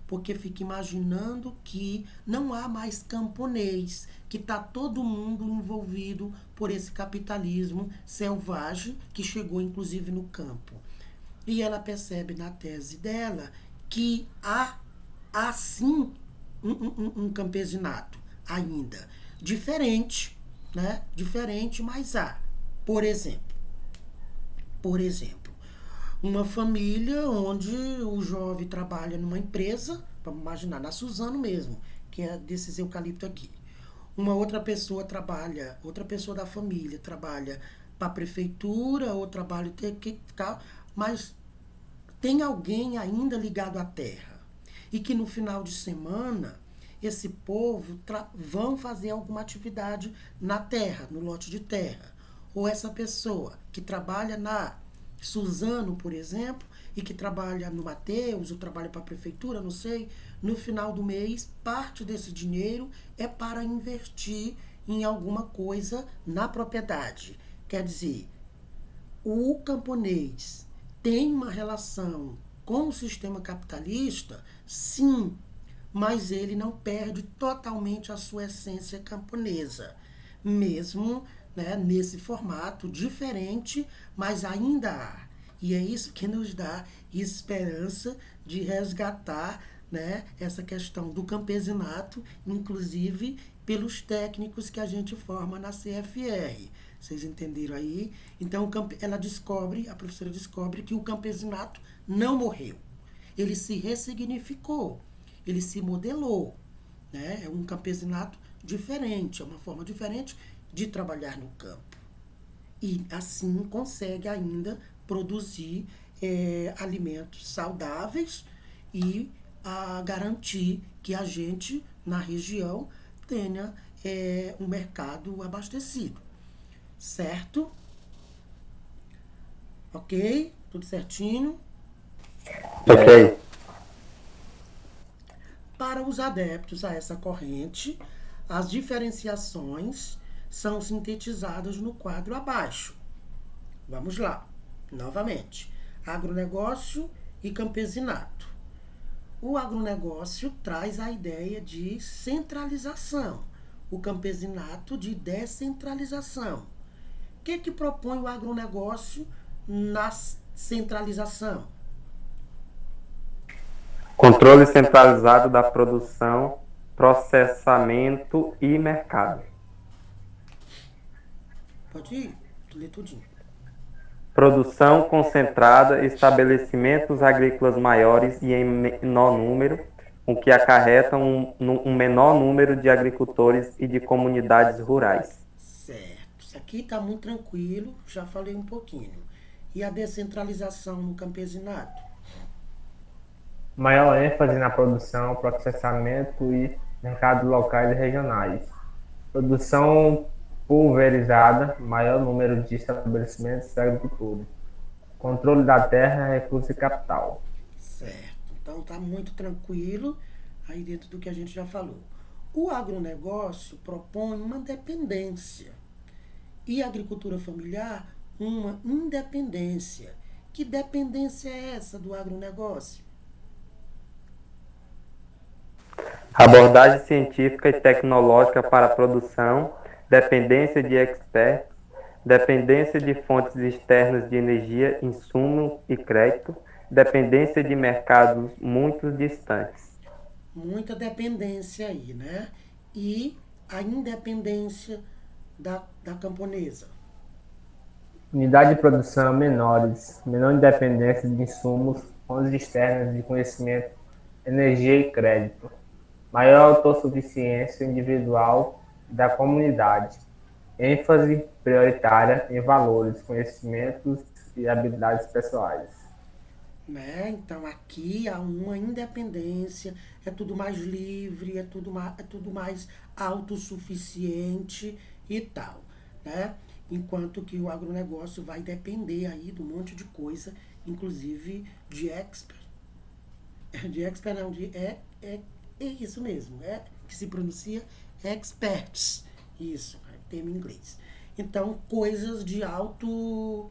porque fica imaginando que não há mais camponês, que está todo mundo envolvido por esse capitalismo selvagem que chegou inclusive no campo. E ela percebe na tese dela que há sim um campesinato ainda. Diferente, né? Diferente, mas há. Por exemplo, uma família onde o jovem trabalha numa empresa, vamos imaginar, na Suzano mesmo, que é desses eucalipto aqui. Uma outra pessoa da família trabalha para a prefeitura, ou trabalha mas tem alguém ainda ligado à terra. E que no final de semana esse povo vão fazer alguma atividade na terra, no lote de terra. Ou essa pessoa que trabalha na Suzano, por exemplo, e que trabalha no Mateus, ou trabalha para a prefeitura, não sei, no final do mês, parte desse dinheiro é para investir em alguma coisa na propriedade. Quer dizer, o camponês tem uma relação com o sistema capitalista, sim, mas ele não perde totalmente a sua essência camponesa, mesmo, né, nesse formato diferente, mas ainda há. E é isso que nos dá esperança de resgatar, né, essa questão do campesinato, inclusive pelos técnicos que a gente forma na CFR. Vocês entenderam aí? Então, a professora descobre que o campesinato não morreu. Ele se ressignificou, ele se modelou, né? É um campesinato diferente, é uma forma diferente de trabalhar no campo. E assim consegue ainda produzir alimentos saudáveis e garantir que a gente, na região, tenha um mercado abastecido. Certo? Ok? Tudo certinho? Ok. Para os adeptos a essa corrente, as diferenciações são sintetizadas no quadro abaixo. Vamos lá, novamente. Agronegócio e campesinato. O agronegócio traz a ideia de centralização, o campesinato de descentralização. O que propõe o agronegócio na centralização? Controle centralizado da produção, processamento e mercado. Pode ir, ler tudinho. Produção concentrada, estabelecimentos agrícolas maiores e em menor número, o que acarreta um menor número de agricultores e de comunidades rurais. Certo. Isso aqui está muito tranquilo, já falei um pouquinho. E a descentralização no campesinato? Maior ênfase na produção, processamento e mercados locais e regionais. Produção pulverizada, maior número de estabelecimentos e agricultura. Controle da terra, recurso e capital. Certo. Então está muito tranquilo aí dentro do que a gente já falou. O agronegócio propõe uma dependência e a agricultura familiar uma independência. Que dependência é essa do agronegócio? Abordagem científica e tecnológica para a produção, dependência de experts, dependência de fontes externas de energia, insumos e crédito, dependência de mercados muito distantes. Muita dependência aí, né? E a independência da camponesa. Unidade de produção menores, menor independência de insumos, fontes externas de conhecimento, energia e crédito. Maior autossuficiência individual da comunidade. ênfase prioritária em valores, conhecimentos e habilidades pessoais. Né? Então aqui há uma independência, é tudo mais livre, é tudo mais autossuficiente e tal, né? Enquanto que o agronegócio vai depender aí de um monte de coisa, inclusive de expert. De expert não, é isso mesmo, que se pronuncia experts. Isso, termo em inglês. Então, coisas de alta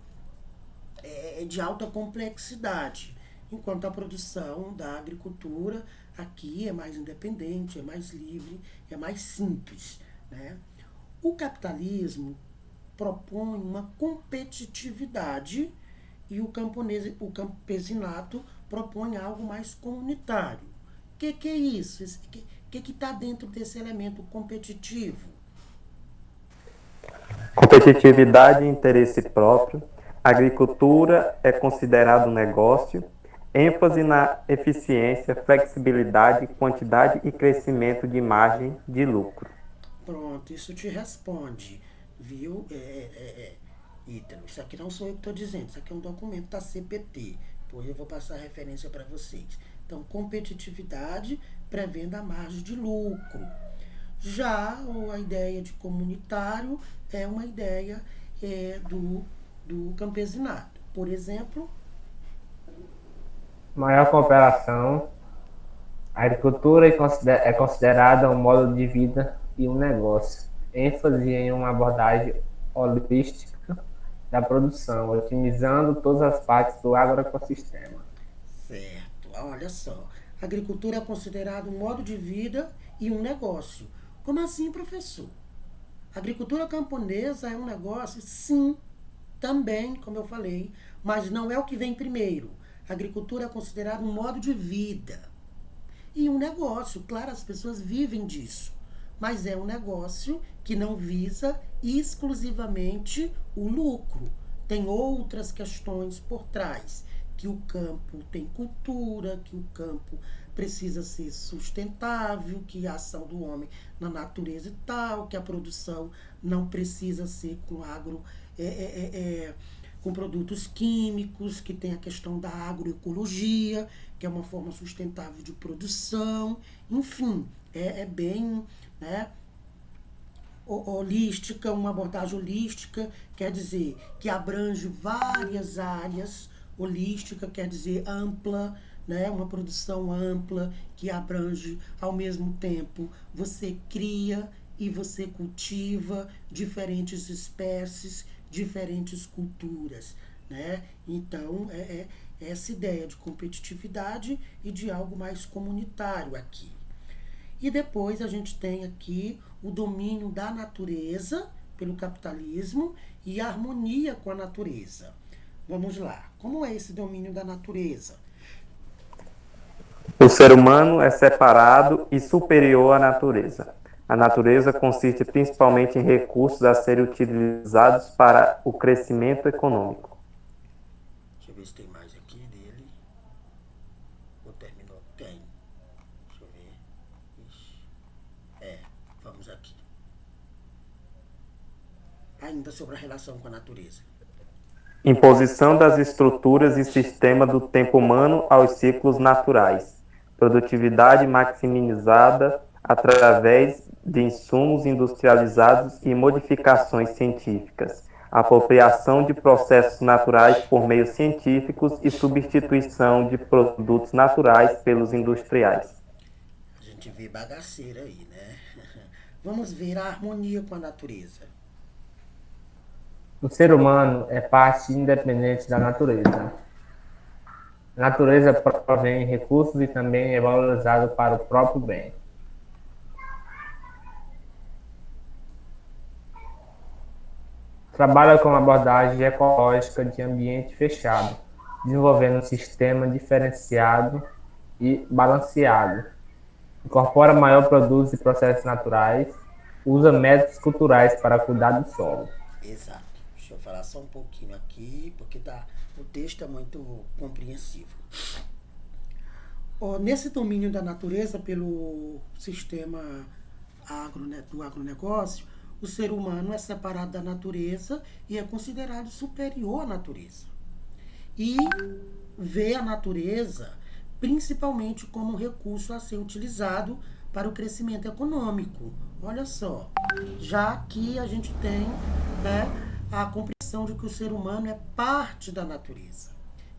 complexidade, enquanto a produção da agricultura aqui é mais independente, é mais livre, é mais simples, né? O capitalismo propõe uma competitividade e o campesinato propõe algo mais comunitário. O que é isso? O que está dentro desse elemento competitivo? Competitividade e interesse próprio. Agricultura é considerado um negócio. ênfase na eficiência, flexibilidade, quantidade e crescimento de margem de lucro. Pronto, isso te responde, viu, Ítalo? Isso aqui não sou eu que estou dizendo, isso aqui é um documento da CPT, depois eu vou passar a referência para vocês. Então, competitividade prevendo a margem de lucro. Já a ideia de comunitário é uma ideia do campesinato. Por exemplo, Maior cooperação. A agricultura é considerada um modo de vida e um negócio. ênfase em uma abordagem holística da produção, otimizando todas as partes do agroecossistema. certo, olha só. A agricultura é considerada um modo de vida e um negócio. Como assim, professor? A agricultura camponesa é um negócio? Sim, também, como eu falei, mas não é o que vem primeiro. A agricultura é considerada um modo de vida e um negócio. Claro, as pessoas vivem disso, mas é um negócio que não visa exclusivamente o lucro. Tem outras questões por trás, que o campo tem cultura, que o campo precisa ser sustentável, que a ação do homem na natureza e tal, que a produção não precisa ser com com produtos químicos, que tem a questão da agroecologia, que é uma forma sustentável de produção. Enfim, é bem, né, holística, uma abordagem holística, quer dizer que abrange várias áreas. Holística quer dizer ampla, né? Uma produção ampla que abrange ao mesmo tempo. Você cria e você cultiva diferentes espécies, diferentes culturas, né? Então, é essa ideia de competitividade e de algo mais comunitário aqui. E depois a gente tem aqui o domínio da natureza pelo capitalismo e a harmonia com a natureza. Vamos lá. Como é esse domínio da natureza? O ser humano é separado e superior à natureza. A natureza consiste principalmente em recursos a serem utilizados para o crescimento econômico. Deixa eu ver se tem mais aqui dele. Ou terminou? Tem. Deixa eu ver. Ixi. Vamos aqui. Ainda sobre a relação com a natureza. Imposição das estruturas e sistema do tempo humano aos ciclos naturais. Produtividade maximizada através de insumos industrializados e modificações científicas. Apropriação de processos naturais por meios científicos e substituição de produtos naturais pelos industriais. A gente vê bagaceira aí, né? Vamos ver a harmonia com a natureza. O ser humano é parte independente da natureza. A natureza provém recursos e também é valorizado para o próprio bem. Trabalha com abordagem ecológica de ambiente fechado, desenvolvendo um sistema diferenciado e balanceado. Incorpora maior produtos e processos naturais, usa métodos culturais para cuidar do solo. Exato. Deixa eu falar só um pouquinho aqui, porque o texto é muito compreensivo. Nesse domínio da natureza, pelo sistema do agronegócio, o ser humano é separado da natureza e é considerado superior à natureza. E vê a natureza principalmente como um recurso a ser utilizado para o crescimento econômico. Olha só, já que a gente tem, né, a compreensão de que o ser humano é parte da natureza,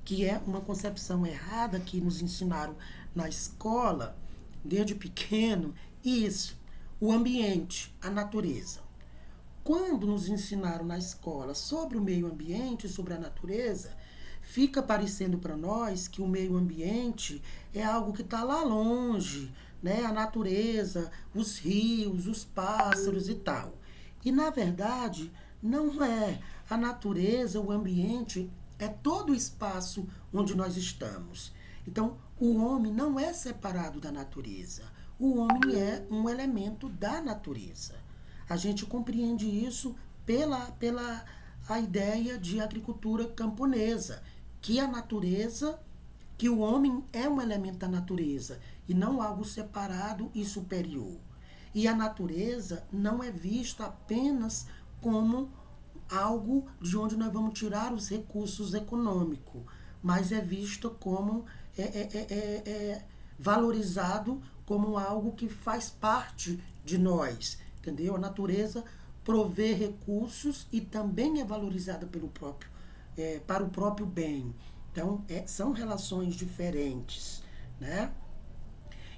que é uma concepção errada que nos ensinaram na escola, desde pequeno, isso, o ambiente, a natureza. Quando nos ensinaram na escola sobre o meio ambiente, sobre a natureza, fica parecendo para nós que o meio ambiente é algo que está lá longe, né? A natureza, os rios, os pássaros e tal. E, na verdade, não é. A natureza, o ambiente, é todo o espaço onde nós estamos. Então, o homem não é separado da natureza. O homem é um elemento da natureza. A gente compreende isso pela a ideia de agricultura camponesa, que a natureza, que o homem é um elemento da natureza e não algo separado e superior. E a natureza não é vista apenas como algo de onde nós vamos tirar os recursos econômicos, mas é vista como valorizado como algo que faz parte de nós, entendeu? A natureza provê recursos e também é valorizada para o próprio bem. Então, são relações diferentes, né?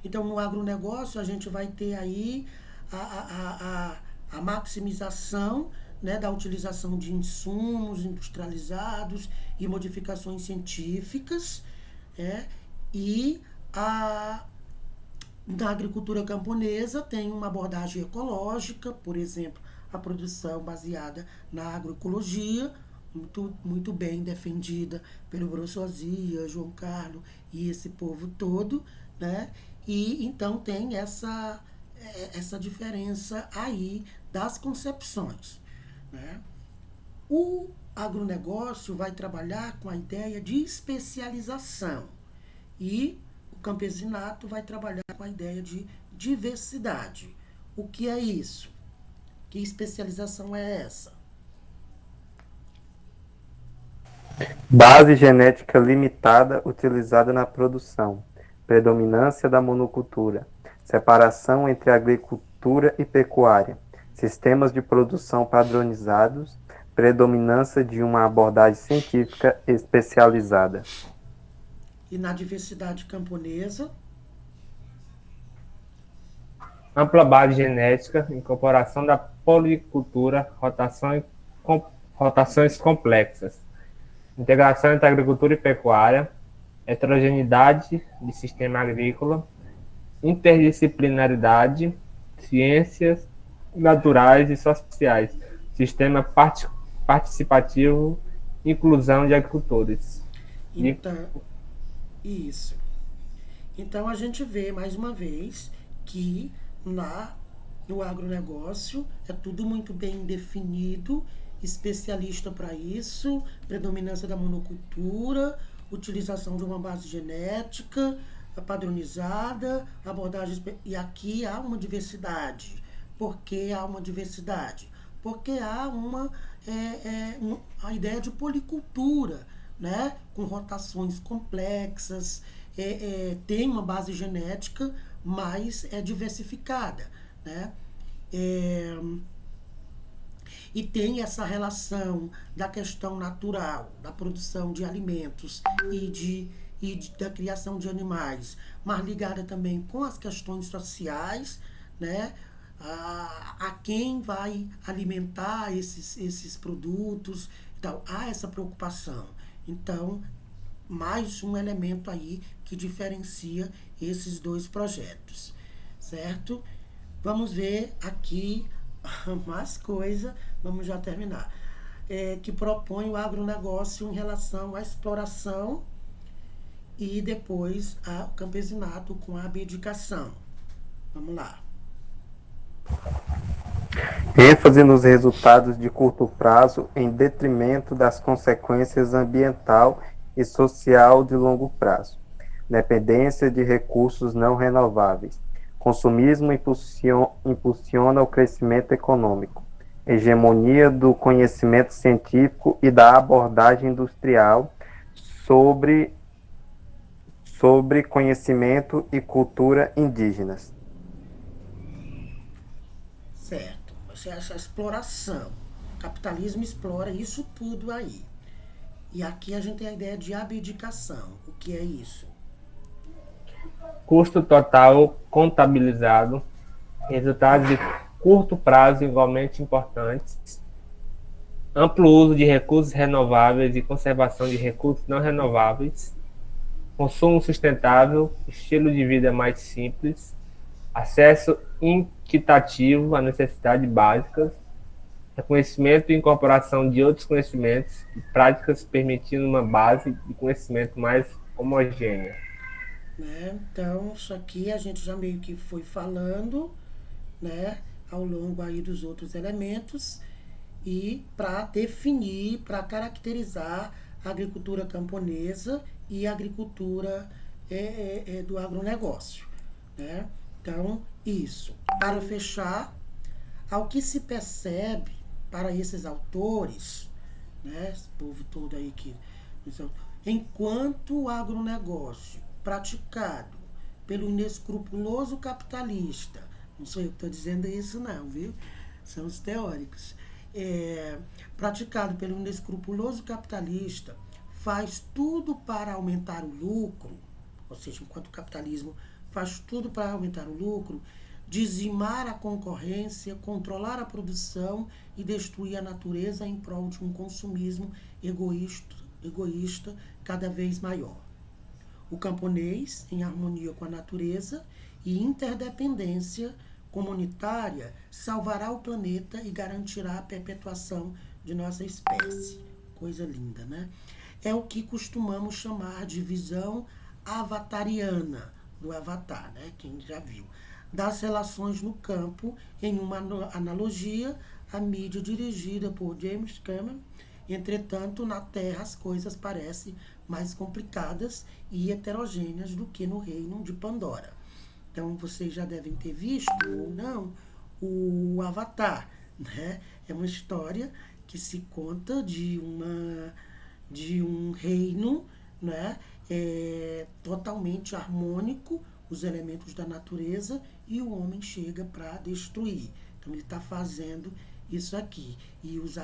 Então, no agronegócio, a gente vai ter aí a maximização, né, da utilização de insumos industrializados e modificações científicas, e na agricultura camponesa tem uma abordagem ecológica, por exemplo, a produção baseada na agroecologia, muito bem defendida pelo Brossozia, João Carlos e esse povo todo, né? E então tem essa diferença aí das concepções, né? O agronegócio vai trabalhar com a ideia de especialização e o campesinato vai trabalhar com a ideia de diversidade. O que é isso? Que especialização é essa? Base genética limitada utilizada na produção. Predominância da monocultura. Separação entre agricultura e pecuária. Sistemas de produção padronizados. Predominância de uma abordagem científica especializada. E na diversidade camponesa? Ampla base genética, incorporação da policultura, rotações complexas, integração entre agricultura e pecuária, heterogeneidade de sistema agrícola, interdisciplinaridade, ciências naturais e sociais, sistema participativo, inclusão de agricultores. Então, isso. Então a gente vê mais uma vez que no agronegócio é tudo muito bem definido, especialista para isso, predominância da monocultura, utilização de uma base genética padronizada, abordagem. E aqui há uma diversidade. Por que há uma diversidade? Porque há a ideia de policultura, né? Com rotações complexas, tem uma base genética, mas é diversificada, né? E tem essa relação da questão natural, da produção de alimentos da criação de animais, mas ligada também com as questões sociais, né? A quem vai alimentar esses produtos. Então, há essa preocupação. Então, mais um elemento aí que diferencia esses dois projetos, certo? Vamos ver aqui mais coisa, vamos já terminar, que propõe o agronegócio em relação à exploração e depois ao campesinato com a abdicação. Vamos lá. ênfase nos resultados de curto prazo em detrimento das consequências ambiental e social de longo prazo, dependência de recursos não renováveis, consumismo impulsiona o crescimento econômico, hegemonia do conhecimento científico e da abordagem industrial sobre conhecimento e cultura indígenas. Certo, essa exploração, o capitalismo explora isso tudo aí. E aqui a gente tem a ideia de abdicação. O que é isso? Custo total contabilizado, resultados de curto prazo igualmente importantes, amplo uso de recursos renováveis e conservação de recursos não renováveis, consumo sustentável, estilo de vida mais simples, acesso equitativo a necessidades básicas, reconhecimento e incorporação de outros conhecimentos e práticas permitindo uma base de conhecimento mais homogênea. Né? Então, isso aqui a gente já meio que foi falando, né, ao longo aí dos outros elementos, e para definir, para caracterizar a agricultura camponesa e a agricultura do agronegócio, né? Então, isso. Para fechar, ao que se percebe para esses autores, né, esse povo todo aí que... Enquanto o agronegócio praticado pelo inescrupuloso capitalista, não sou eu que estou dizendo isso não, viu? São os teóricos. Praticado pelo inescrupuloso capitalista, faz tudo para aumentar o lucro, ou seja, enquanto o capitalismo faz tudo para aumentar o lucro, dizimar a concorrência, controlar a produção e destruir a natureza em prol de um consumismo egoísta cada vez maior. O camponês, em harmonia com a natureza e interdependência comunitária, salvará o planeta e garantirá a perpetuação de nossa espécie. Coisa linda, né? É o que costumamos chamar de visão avatariana, do Avatar, né? Quem já viu. Das relações no campo, em uma analogia à mídia dirigida por James Cameron. Entretanto, na Terra as coisas parecem mais complicadas e heterogêneas do que no reino de Pandora. Então, vocês já devem ter visto, ou não, o Avatar, né? É uma história que se conta de um reino, né? Totalmente harmônico, os elementos da natureza, e o homem chega para destruir. Então, ele está fazendo isso aqui. E os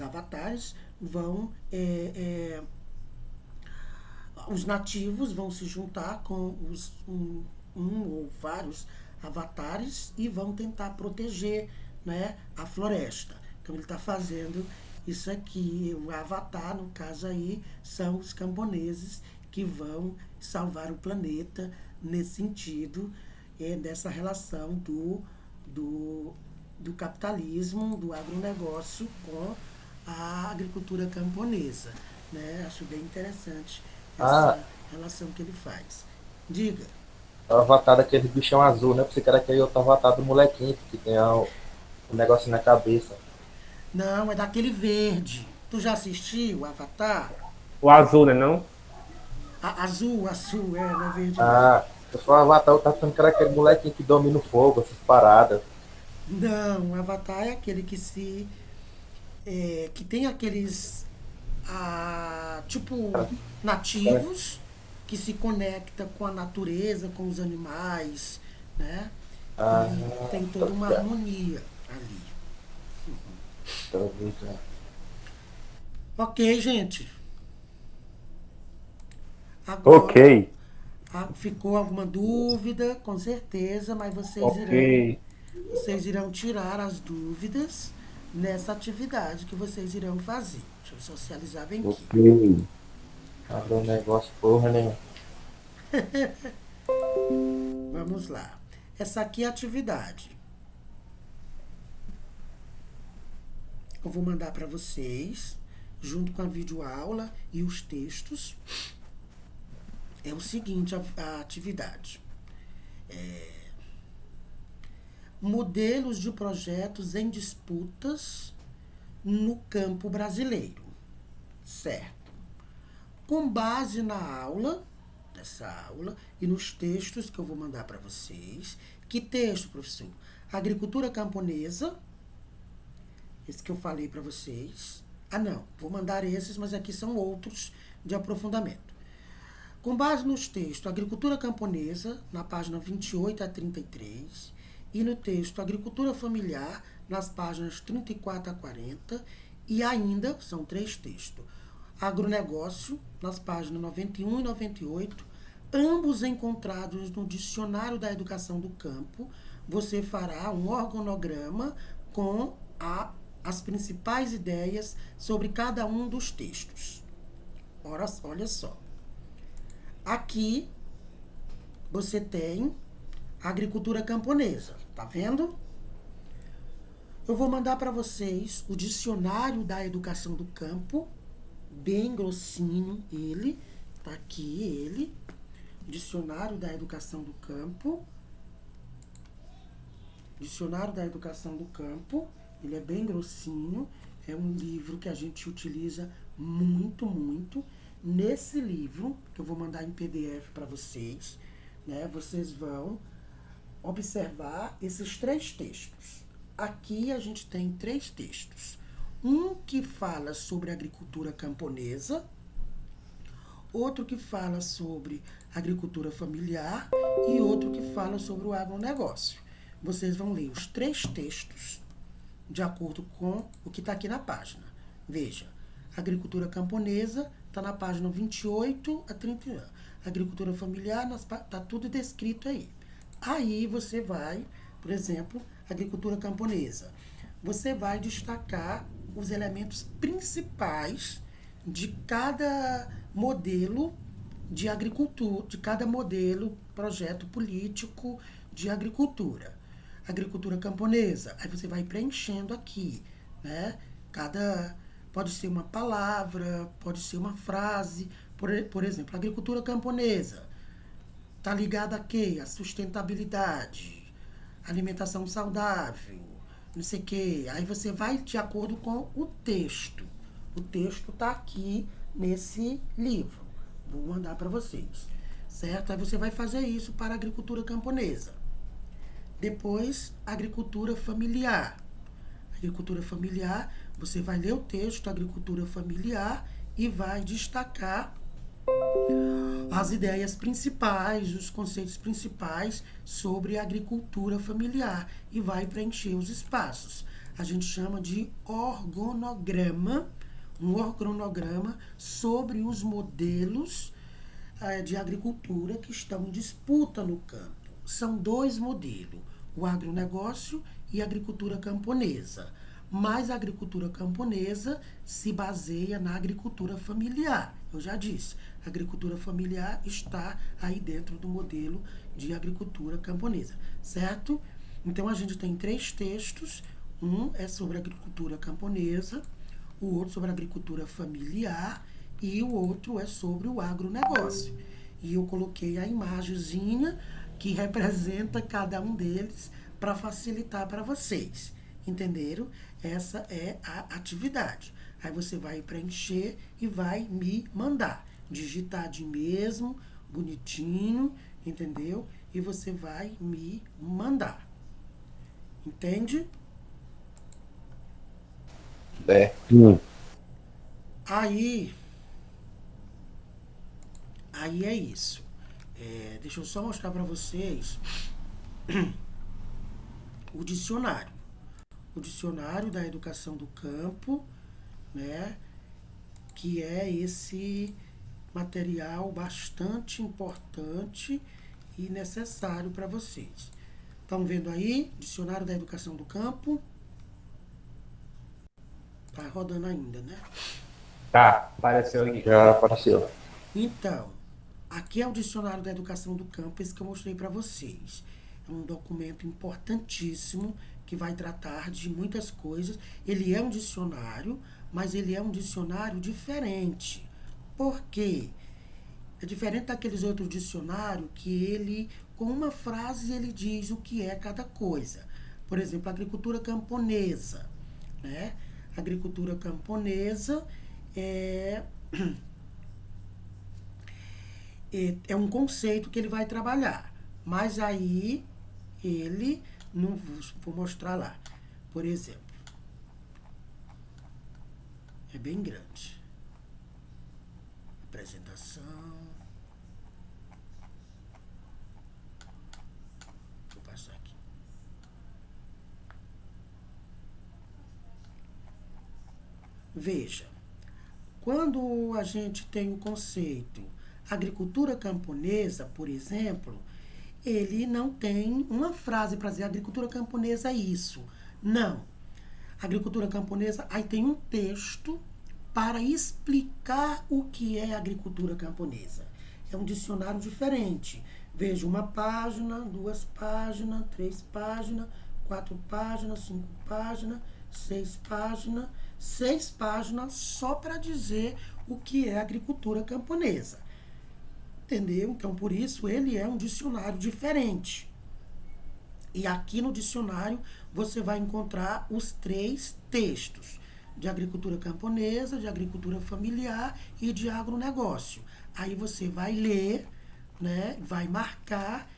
avatares vão... os nativos vão se juntar com um ou vários avatares e vão tentar proteger, né, a floresta. Então ele está fazendo isso aqui. O avatar, no caso aí, são os camponeses que vão salvar o planeta nesse sentido, dessa relação do capitalismo, do agronegócio com a agricultura camponesa, né? Acho bem interessante essa relação que ele faz. Diga. O avatar daquele bichão azul, né? Você quer aquele outro avatar do molequinho que tem o negócio na cabeça. Não, é daquele verde. Tu já assistiu o Avatar? O azul, né, não? Azul, não é verde. Eu sou o avatar, eu tava pensando que era aquele molequinho que domina o fogo, essas paradas. Não, o Avatar é aquele que que tem aqueles tipo nativos que se conecta com a natureza, com os animais, né? E tem toda uma harmonia ali. Ok, gente. Agora, Ok. ficou alguma dúvida? Com certeza, mas vocês irão tirar as dúvidas nessa atividade que vocês irão fazer. Deixa eu socializar bem aqui. Ok. Abre um negócio, porra, né? Vamos lá. Essa aqui é a atividade. Eu vou mandar para vocês, junto com a videoaula e os textos. É o seguinte, a atividade. Modelos de projetos em disputas no campo brasileiro. Certo. Com base dessa aula, e nos textos que eu vou mandar para vocês. Que texto, professor? Agricultura camponesa. Esse que eu falei para vocês. Não, vou mandar esses, mas aqui são outros de aprofundamento. Com base nos textos Agricultura Camponesa, na página 28 a 33, e no texto Agricultura Familiar, nas páginas 34 a 40, e ainda, são 3 textos, Agronegócio, nas páginas 91 e 98, ambos encontrados no Dicionário da Educação do Campo. Você fará um organograma com as principais ideias sobre cada um dos textos. Olha só. Aqui você tem a agricultura camponesa, tá vendo? Eu vou mandar para vocês o Dicionário da Educação do Campo, bem grossinho ele, tá aqui ele, Dicionário da Educação do Campo. Dicionário da Educação do Campo, ele é bem grossinho, é um livro que a gente utiliza muito, muito. Nesse livro, que eu vou mandar em PDF para vocês, né, vocês vão observar esses 3 textos. Aqui a gente tem 3 textos. Um que fala sobre agricultura camponesa, outro que fala sobre agricultura familiar e outro que fala sobre o agronegócio. Vocês vão ler os 3 textos de acordo com o que está aqui na página. Veja, agricultura camponesa está na página 28 a 31. Agricultura familiar está tudo descrito aí. Aí você vai, por exemplo, agricultura camponesa. Você vai destacar os elementos principais de cada modelo de agricultura, de cada modelo, projeto político de agricultura. Agricultura camponesa, aí você vai preenchendo aqui, né? Pode ser uma palavra, pode ser uma frase. Por exemplo, agricultura camponesa está ligada a quê? A sustentabilidade, alimentação saudável, não sei o quê. Aí você vai de acordo com o texto. O texto está aqui nesse livro. Vou mandar para vocês, certo? Aí você vai fazer isso para a agricultura camponesa. Depois, agricultura familiar. Agricultura familiar, você vai ler o texto da agricultura familiar e vai destacar as ideias principais, os conceitos principais sobre a agricultura familiar e vai preencher os espaços. A gente chama de organograma, um organograma sobre os modelos de agricultura que estão em disputa no campo. São 2 modelos, o agronegócio e a agricultura camponesa. Mas a agricultura camponesa se baseia na agricultura familiar. Eu já disse, a agricultura familiar está aí dentro do modelo de agricultura camponesa, certo? Então, a gente tem 3 textos. Um é sobre a agricultura camponesa, o outro sobre a agricultura familiar e o outro é sobre o agronegócio. E eu coloquei a imagenzinha que representa cada um deles para facilitar para vocês. Entenderam? Essa é a atividade. Aí você vai preencher e vai me mandar. Digitadinho mesmo, bonitinho, entendeu? E você vai me mandar. Entende? Aí é isso. Deixa eu só mostrar para vocês o dicionário. O dicionário da educação do campo, né? Que é esse material bastante importante e necessário para vocês. Estão vendo aí? Dicionário da educação do campo. Tá rodando ainda, né? Tá, apareceu aqui. Já apareceu. Então, aqui é o dicionário da educação do campo, esse que eu mostrei para vocês. É um documento importantíssimo que vai tratar de muitas coisas. Ele é um dicionário, mas ele é um dicionário diferente. Por quê? É diferente daqueles outros dicionários que ele, com uma frase, ele diz o que é cada coisa. Por exemplo, agricultura camponesa, né? Agricultura camponesa é um conceito que ele vai trabalhar. Mas aí ele não vou mostrar lá. Por exemplo, é bem grande. Apresentação. Vou passar aqui. Veja, quando a gente tem o conceito agricultura camponesa, por exemplo, ele não tem uma frase para dizer agricultura camponesa é isso. Não. Agricultura camponesa, aí tem um texto para explicar o que é agricultura camponesa. É um dicionário diferente. Veja, 1 página, 2 páginas, 3 páginas, 4 páginas, 5 páginas, 6 páginas, 6 páginas só para dizer o que é agricultura camponesa. Entendeu? Então, por isso, ele é um dicionário diferente. E aqui no dicionário, você vai encontrar os 3 textos de agricultura camponesa, de agricultura familiar e de agronegócio. Aí você vai ler, né, vai marcar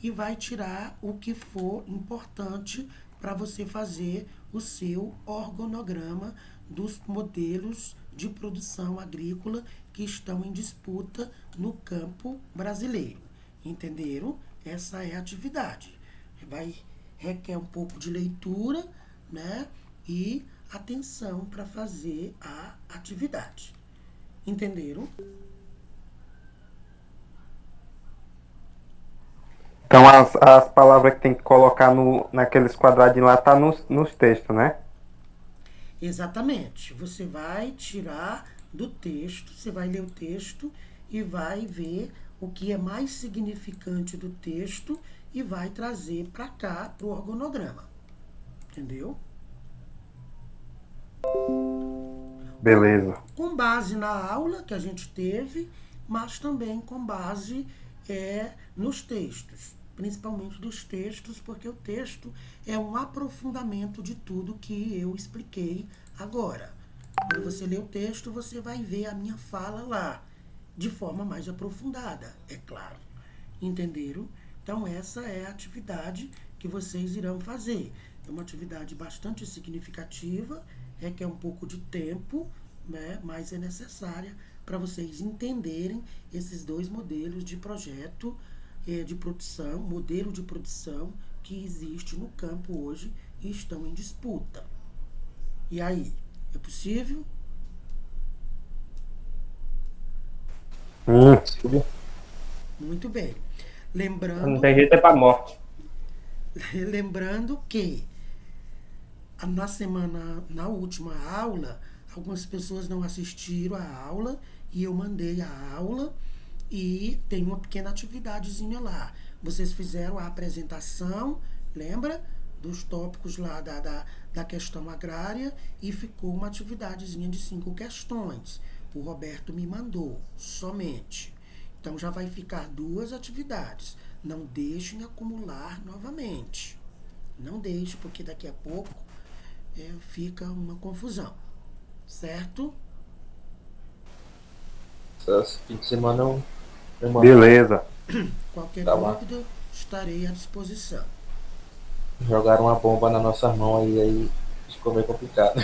e vai tirar o que for importante para você fazer o seu organograma dos modelos de produção agrícola que estão em disputa no campo brasileiro. Entenderam? Essa é a atividade. Requer um pouco de leitura, né? E atenção para fazer a atividade. Entenderam? Então as palavras que tem que colocar naqueles quadradinhos lá tá nos textos, né? Exatamente. Você vai tirar do texto, você vai ler o texto e vai ver o que é mais significante do texto e vai trazer para cá, para o organograma. Entendeu? Beleza. Com base na aula que a gente teve, mas também com base nos textos. Principalmente dos textos, porque o texto é um aprofundamento de tudo que eu expliquei agora. Quando você lê o texto, você vai ver a minha fala lá, de forma mais aprofundada, é claro. Entenderam? Então, essa é a atividade que vocês irão fazer. É uma atividade bastante significativa, requer um pouco de tempo, né? Mas é necessária para vocês entenderem esses dois modelos de projeto de produção, modelo de produção que existe no campo hoje e estão em disputa. E aí, é possível? Muito bem. Não tem jeito, é pra morte. Lembrando que na última aula, algumas pessoas não assistiram a aula e eu mandei a aula e tem uma pequena atividadezinha lá. Vocês fizeram a apresentação, lembra? Dos tópicos lá da questão agrária e ficou uma atividadezinha de 5 questões. O Roberto me mandou, somente. Então já vai ficar 2 atividades. Não deixem acumular novamente. Não deixe, porque daqui a pouco fica uma confusão. Certo? Esse fim de semana eu Beleza. Qualquer Tá lá. dúvida, estarei à disposição. Jogaram uma bomba na nossa mão aí ficou meio complicado.